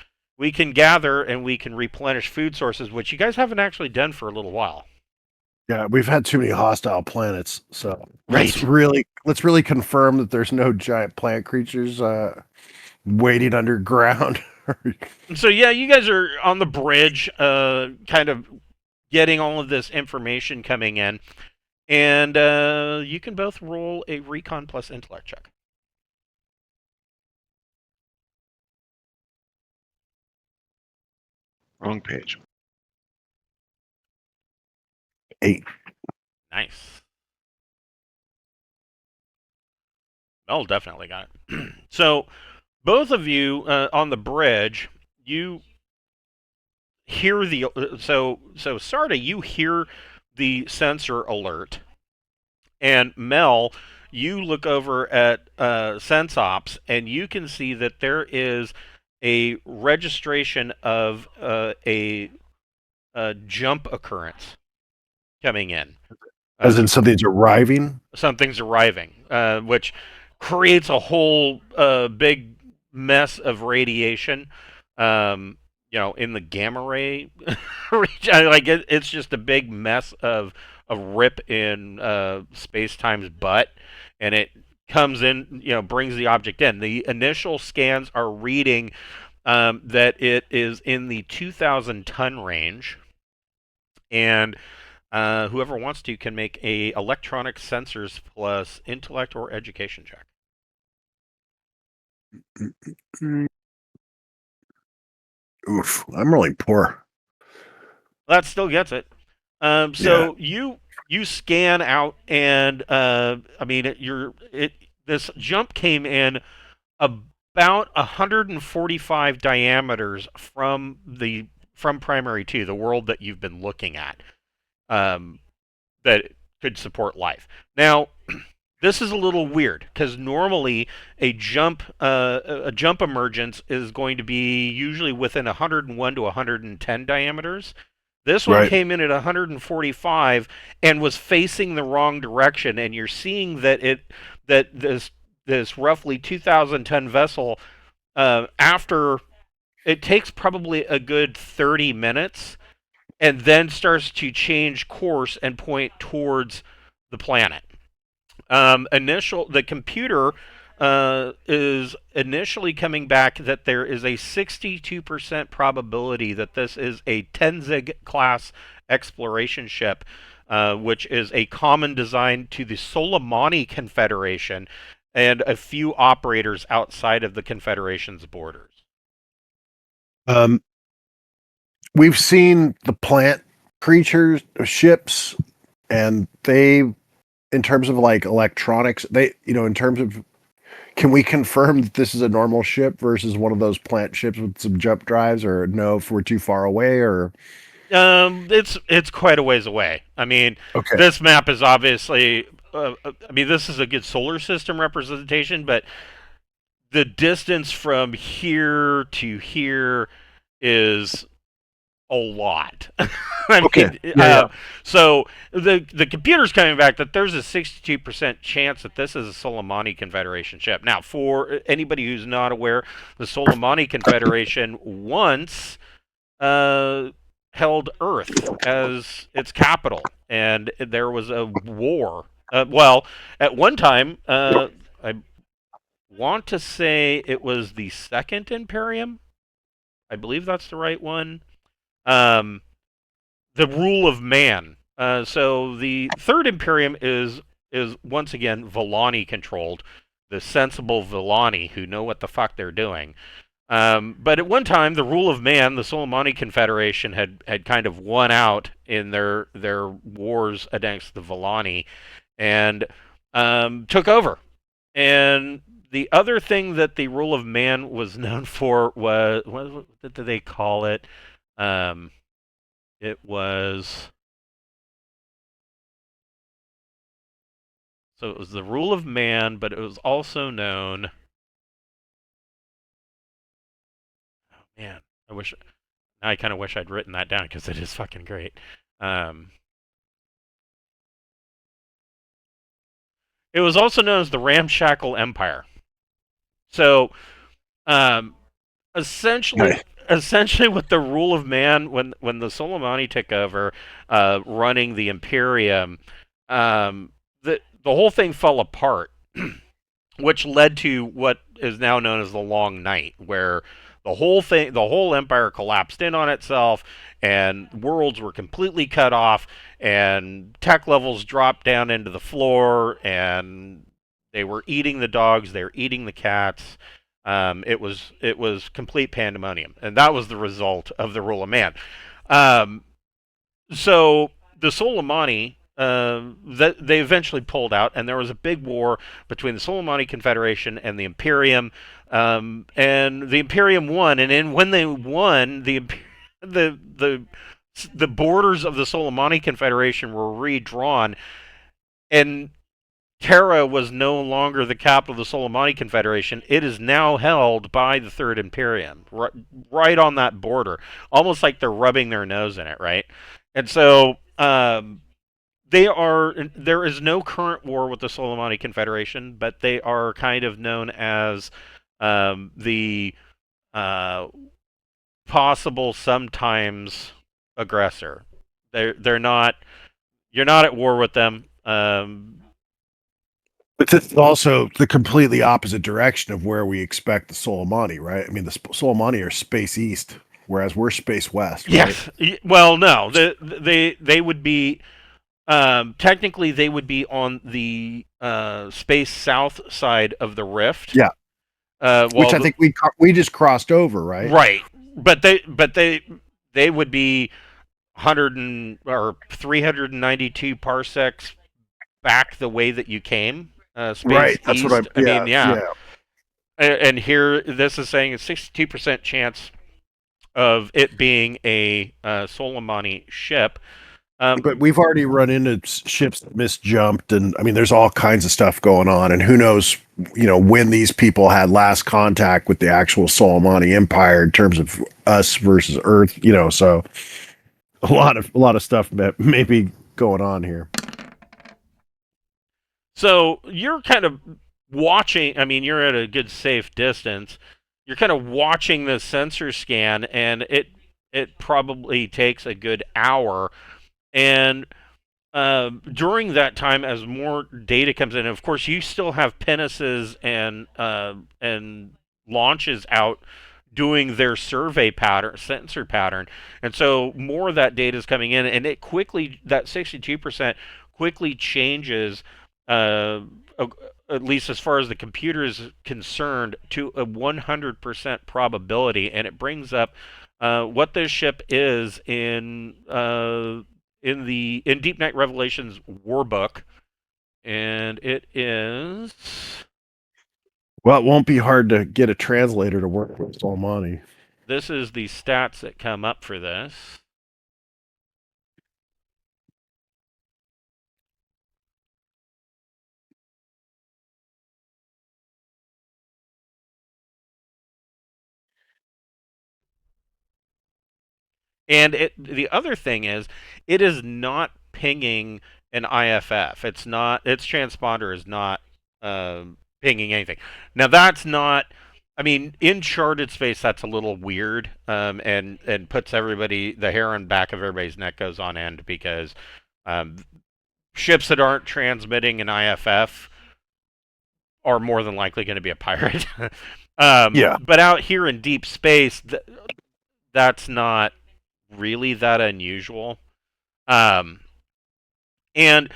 gather, and we can replenish food sources, which you guys haven't actually done for a little while. Yeah, we've had too many hostile planets, so let's Right. really confirm that there's no giant plant creatures waiting underground. So yeah, you guys are on the bridge, kind of getting all of this information coming in, And you can both roll a recon plus intellect check. Wrong page. 8. Nice. Mel definitely got it. So both of you on the bridge, you hear the so Sarda, you hear the sensor alert, and Mel, you look over at SenseOps, and you can see that there is a registration of a jump occurrence coming in. As in something's arriving? Something's arriving, which creates a whole big mess of radiation. In the gamma ray region, like it's just a big mess of a rip in space time's butt, and it comes in, brings the object in. The initial scans are reading that it is in the 2,000 ton range, and whoever wants to can make a electronic sensors plus intellect or education check. Oof, I'm rolling poor. That still gets it. So you scan out, and this jump came in about 145 diameters from primary 2, the world that you've been looking at, that could support life. Now, this is a little weird because normally a jump emergence is going to be usually within 101 to 110 diameters. This one Right. came in at 145 and was facing the wrong direction, and you're seeing that this roughly 2,000 ton vessel, after it takes probably a good 30 minutes, and then starts to change course and point towards the planet. The computer is initially coming back that there is a 62% probability that this is a Tenzig-class exploration ship, which is a common design to the Soleimani Confederation and a few operators outside of the Confederation's borders. Um, we've seen the plant creatures, ships, and they, in terms of like electronics, in terms of, can we confirm that this is a normal ship versus one of those plant ships with some jump drives, or no, if we're too far away, or? It's quite a ways away. I mean, Okay. this map is obviously. This is a good solar system representation, but the distance from here to here is a lot. Okay. Yeah. So the computer's coming back that there's a 62% chance that this is a Soleimani Confederation ship. Now, for anybody who's not aware, the Soleimani Confederation once held Earth as its capital, and there was a war. At one time, I want to say it was the Second Imperium. I believe that's the right one. Um, the rule of man. So the Third Imperium is once again Villani controlled, the sensible Villani who know what the fuck they're doing. But at one time, the rule of man, the Soleimani Confederation had kind of won out in their wars against the Villani, and took over. And the other thing that the rule of man was known for was, what did they call it? It was, so it was the rule of man, but it was also known. Oh man, I kind of wish I'd written that down because it is fucking great. It was also known as the Ramshackle Empire. So, um, essentially, Okay. essentially, with the rule of man, when the Soleimani took over, running the Imperium, the whole thing fell apart, which led to what is now known as the Long Night, where the whole empire collapsed in on itself, and worlds were completely cut off, and tech levels dropped down into the floor, and they were eating the dogs, they were eating the cats. It was complete pandemonium, and that was the result of the rule of man. Um, so the Soleimani, that they eventually pulled out, and there was a big war between the Soleimani Confederation and the Imperium, and the Imperium won. And then when they won, the the the borders of the Soleimani Confederation were redrawn, and Terra was no longer the capital of the Soleimani Confederation. It is now held by the Third Imperium, right on that border, almost like they're rubbing their nose in it, right? And so they are. There is no current war with the Soleimani Confederation, but they are kind of known as the uh, possible sometimes aggressor. They're not. You're not at war with them. But it's also the completely opposite direction of where we expect the Soleimani, right? I mean, the Soleimani are space east, whereas we're space west, right? Yes. Well, no. They would be technically they would be on the space south side of the rift. Yeah. Well, Which I think we just crossed over, right? right. But they would be 392 parsecs back the way that you came. Space Right. That's east. what I'm. I Yeah. mean, yeah. Yeah. And here, this is saying a 62% chance of it being a Soleimani ship. But we've already run into ships that misjumped, and I mean, there's all kinds of stuff going on, and who knows, when these people had last contact with the actual Soleimani Empire in terms of us versus Earth, so a lot of stuff that may be going on here. So you're kind of watching. I mean, you're at a good safe distance. You're kind of watching the sensor scan, and it probably takes a good hour. And during that time, as more data comes in, of course, you still have pinnaces and launches out doing their survey pattern, sensor pattern, and so more of that data is coming in, and it quickly that 62% quickly changes. Uh, at least as far as the computer is concerned, to a 100% probability, and it brings up what this ship is in Deepnight Revelations Warbook, and it is. Well, it won't be hard to get a translator to work with Soleimani. This is the stats that come up for this. And the other thing is, it is not pinging an IFF. It's not. Its transponder is not pinging anything. Now that's not. I mean, in charted space, that's a little weird, and puts the hair on back of everybody's neck goes on end, because um, ships that aren't transmitting an IFF are more than likely going to be a pirate. Yeah. But out here in deep space, that's not really that unusual. Um, and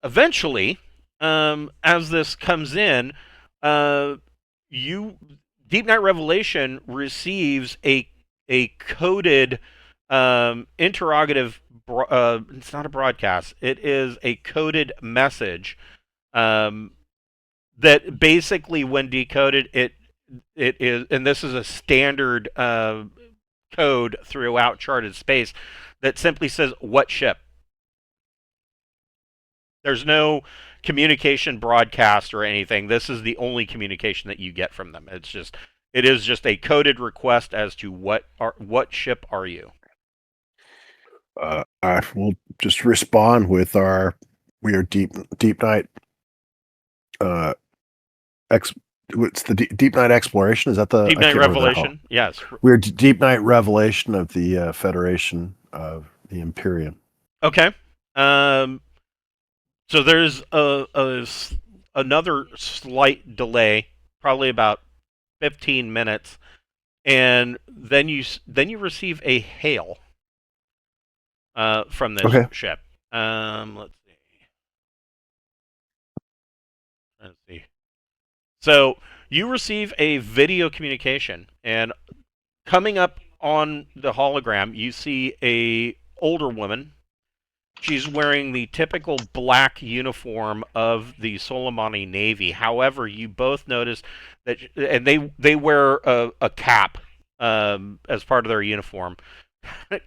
eventually, as this comes in, you Deep Night Revelation receives a coded interrogative. It's not a broadcast. It is a coded message that basically, when decoded, it is, and this is a standard code throughout charted space, that simply says what ship. There's no communication broadcast or anything. This is the only communication that you get from them. It is just a coded request as to what ship are you. I will just respond with we are deep night. What's the Deep Night Exploration? Is that the Deep Night Revelation? Yes. We're Deep Night Revelation of the Federation of the Imperium. Okay. So there's another slight delay, probably about 15 minutes, and then you receive a hail from this Okay. ship. Let's see. Let's see. So you receive a video communication, and coming up on the hologram, you see a older woman. She's wearing the typical black uniform of the Soleimani Navy. However, you both notice that, and they wear a cap as part of their uniform,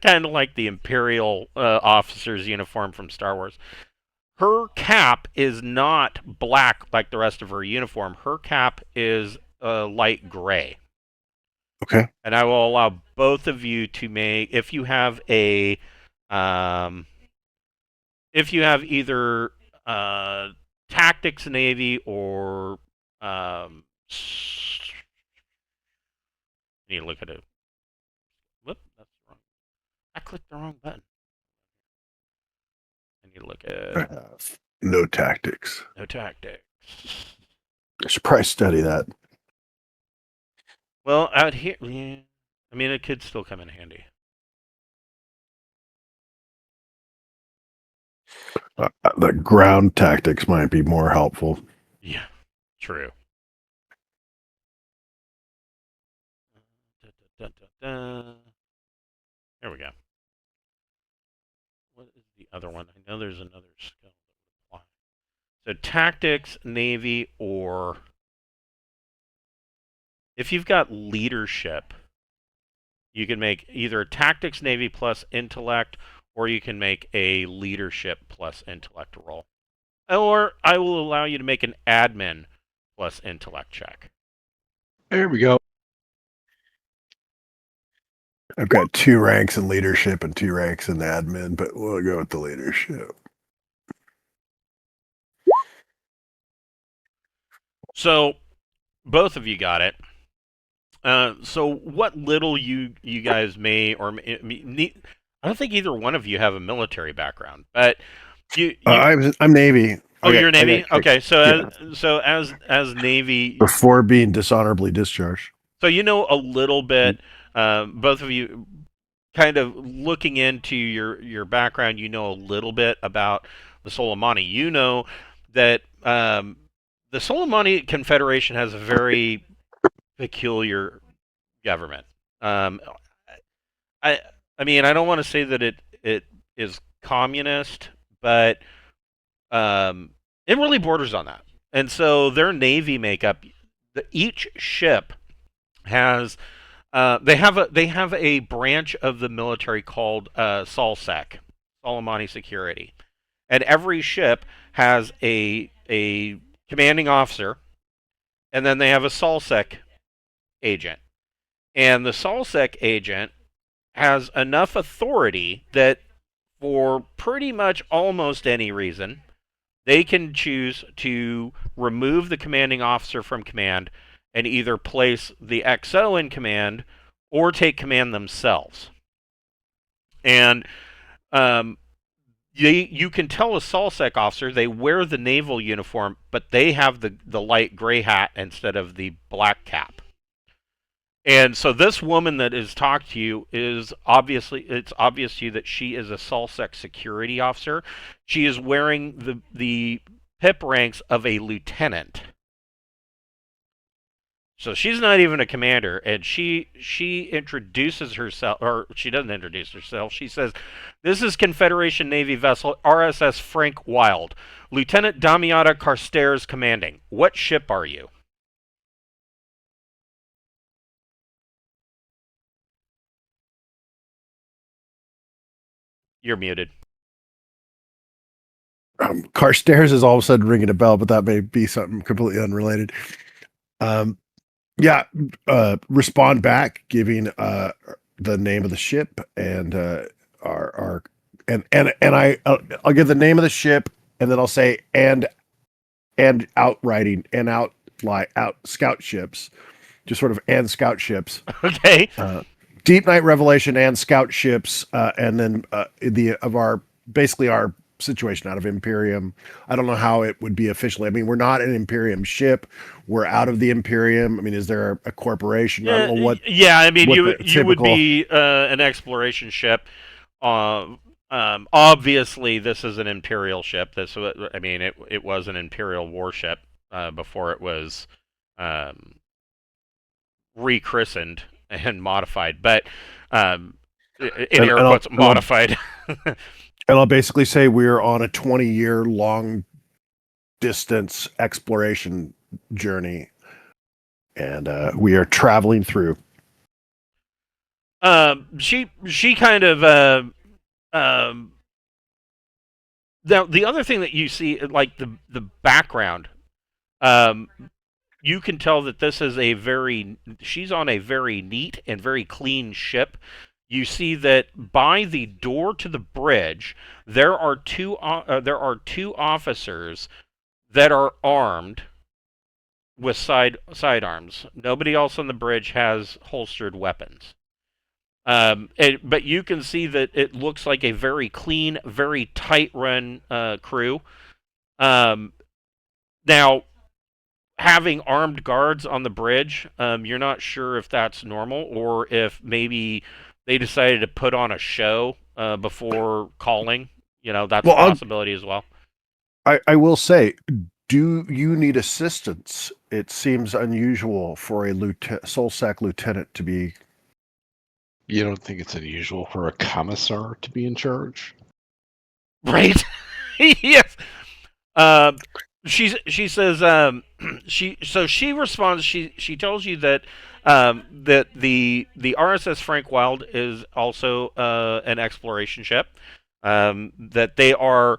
kind of like the Imperial officer's uniform from Star Wars. Her cap is not black like the rest of her uniform. Her cap is light gray. Okay. And I will allow both of you to make, um, if you have either tactics navy or I need to look at it. Whoop, that's wrong. I clicked the wrong button. I need to look at No tactics. no tactics. I should probably study that. Well, out here, yeah, I mean, it could still come in handy. The ground tactics might be more helpful. Yeah, true. Da, da, da, da. There we go. What is the other one? I know there's another skill that would apply. So tactics, navy, or if you've got leadership, you can make either a tactics navy plus intellect, or you can make a leadership plus intellect roll. Or I will allow you to make an admin plus intellect check. There we go. I've got 2 ranks in leadership and 2 ranks in admin, but we'll go with the leadership. So both of you got it. So what little you guys may or need, I don't think either one of you have a military background, but you I'm Navy. oh, you're Navy. Okay, so yeah. as Navy, Before being dishonorably discharged. so you know a little bit. Both of you, kind of looking into your background, you know a little bit about the Soleimani. You know that the Soleimani Confederation has a very peculiar government. Um, I I mean, I don't want to say that it is communist, but it really borders on that. And so their navy makeup, each ship has they have a branch of the military called Solsec, Soleimani Security, and every ship has a commanding officer, and then they have a Solsec agent, and the Solsec agent has enough authority that for pretty much almost any reason, they can choose to remove the commanding officer from command and either place the XO in command or take command themselves. And you can tell a Solsec officer they wear the naval uniform, but they have the light gray hat instead of the black cap. And so this woman that is talked to you is it's obvious to you that she is a Solsec security officer. She is wearing the pip ranks of a lieutenant. So she's not even a commander, and she introduces herself, or she doesn't introduce herself. She says, "This is Confederation Navy vessel RSS Frank Wild, Lieutenant Damiata Carstairs commanding. What ship are you?" You're muted. Carstairs is all of a sudden ringing a bell, but that may be something completely unrelated. Yeah, respond back, giving the name of the ship and our I'll give the name of the ship, and then I'll say and outriding and out scout ships, just sort of and scout ships. Okay. Deepnight Revelation and scout ships, and then basically our situation out of Imperium. I don't know how it would be officially. I mean, we're not an Imperium ship. We're out of the Imperium. I mean, is there a corporation? I don't know what. Yeah, I mean, what you the you would typical. be an exploration ship. Obviously, this is an Imperial ship. I mean, it was an Imperial warship before it was rechristened and modified. But in And, air and I'll quotes, and I'll modified. and I'll basically say we're on a 20-year long distance exploration journey, and we are traveling through. She kind of now the other thing that you see, like the background, you can tell that this is she's on a very neat and very clean ship. You see that by the door to the bridge, there are two officers that are armed with sidearms. Nobody else on the bridge has holstered weapons. But you can see that it looks like a very clean, very tight-run crew. Now, having armed guards on the bridge, you're not sure if that's normal or if maybe they decided to put on a show before calling. That's a Well, possibility as well. I will say, do you need assistance? It seems unusual for a Solsac lieutenant to be. You don't think it's unusual for a commissar to be in charge? Right? Yes. She says she responds. She tells you that that the RSS Frank Wild is also an exploration ship. That they are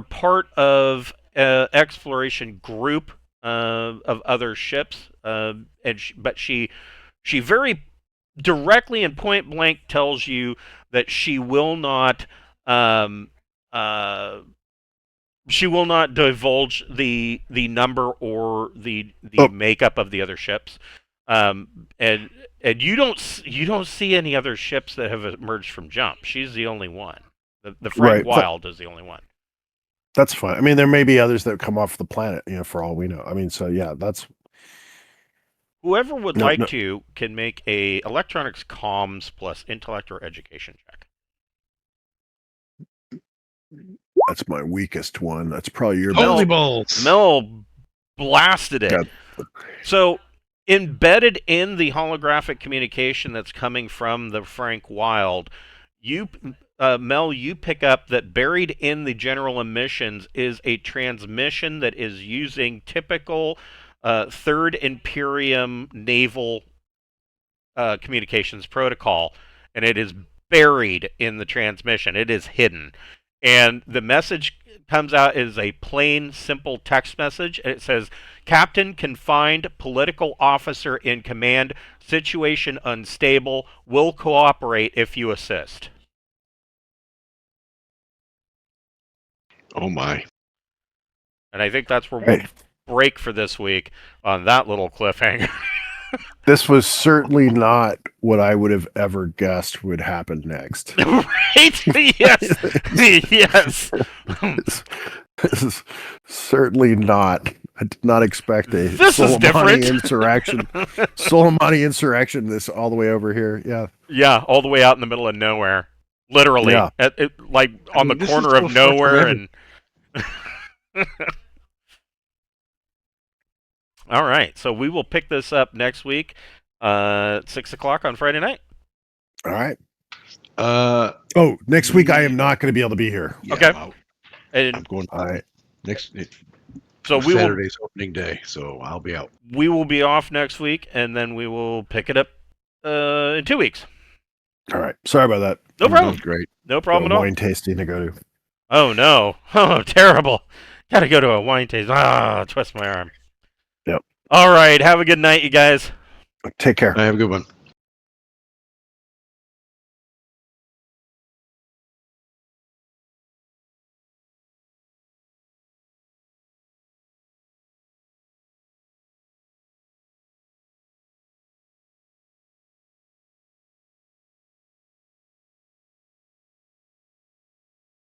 part of an exploration group of other ships. But she very directly and point blank tells you that she will not divulge the number or the Oh, makeup of the other ships. And you don't see any other ships that have emerged from Jump. She's the only one. The Frank right. Wild is the only one. That's fine. I mean, there may be others that come off the planet, for all we know. I mean, so yeah, that's. Whoever would No, like no, to can make a electronics comms plus intellect or education check. that's my weakest one. That's probably your Holy best. balls! Mel blasted it. God. So embedded in the holographic communication that's coming from the Frank Wild, Mel, you pick up that buried in the general emissions is a transmission that is using typical Third Imperium naval communications protocol, and it is buried in the transmission. It is hidden. And the message comes out as a plain, simple text message. And it says, Captain confined, political officer in command, situation unstable, will cooperate if you assist. Oh my. And I think that's where we'll Hey, break for this week on that little cliffhanger. this was certainly not what I would have ever guessed would happen next. Right? Yes. Yes. This is certainly not. I did not expect a This is different. insurrection. Soleimani insurrection. This all the way over here. Yeah. Yeah, all the way out in the middle of nowhere. Literally. Yeah. Like on the This corner is so of nowhere. far And all right. So we will pick this up next week at 6 o'clock on Friday night. All right. Oh, next week I am not going to be able to be here. yeah, Okay. I'm out. I'm And going All right. so Saturday's opening day, so I'll be out. we will be off next week, and then we will pick it up in 2 weeks. All right. Sorry about that. No problem. Great. No problem at all. Wine tasting to go to. Oh, no. Oh, terrible. Got to go to a wine taste. Twist my arm. Yep. All right. Have a good night, you guys. Take care. I have a good one.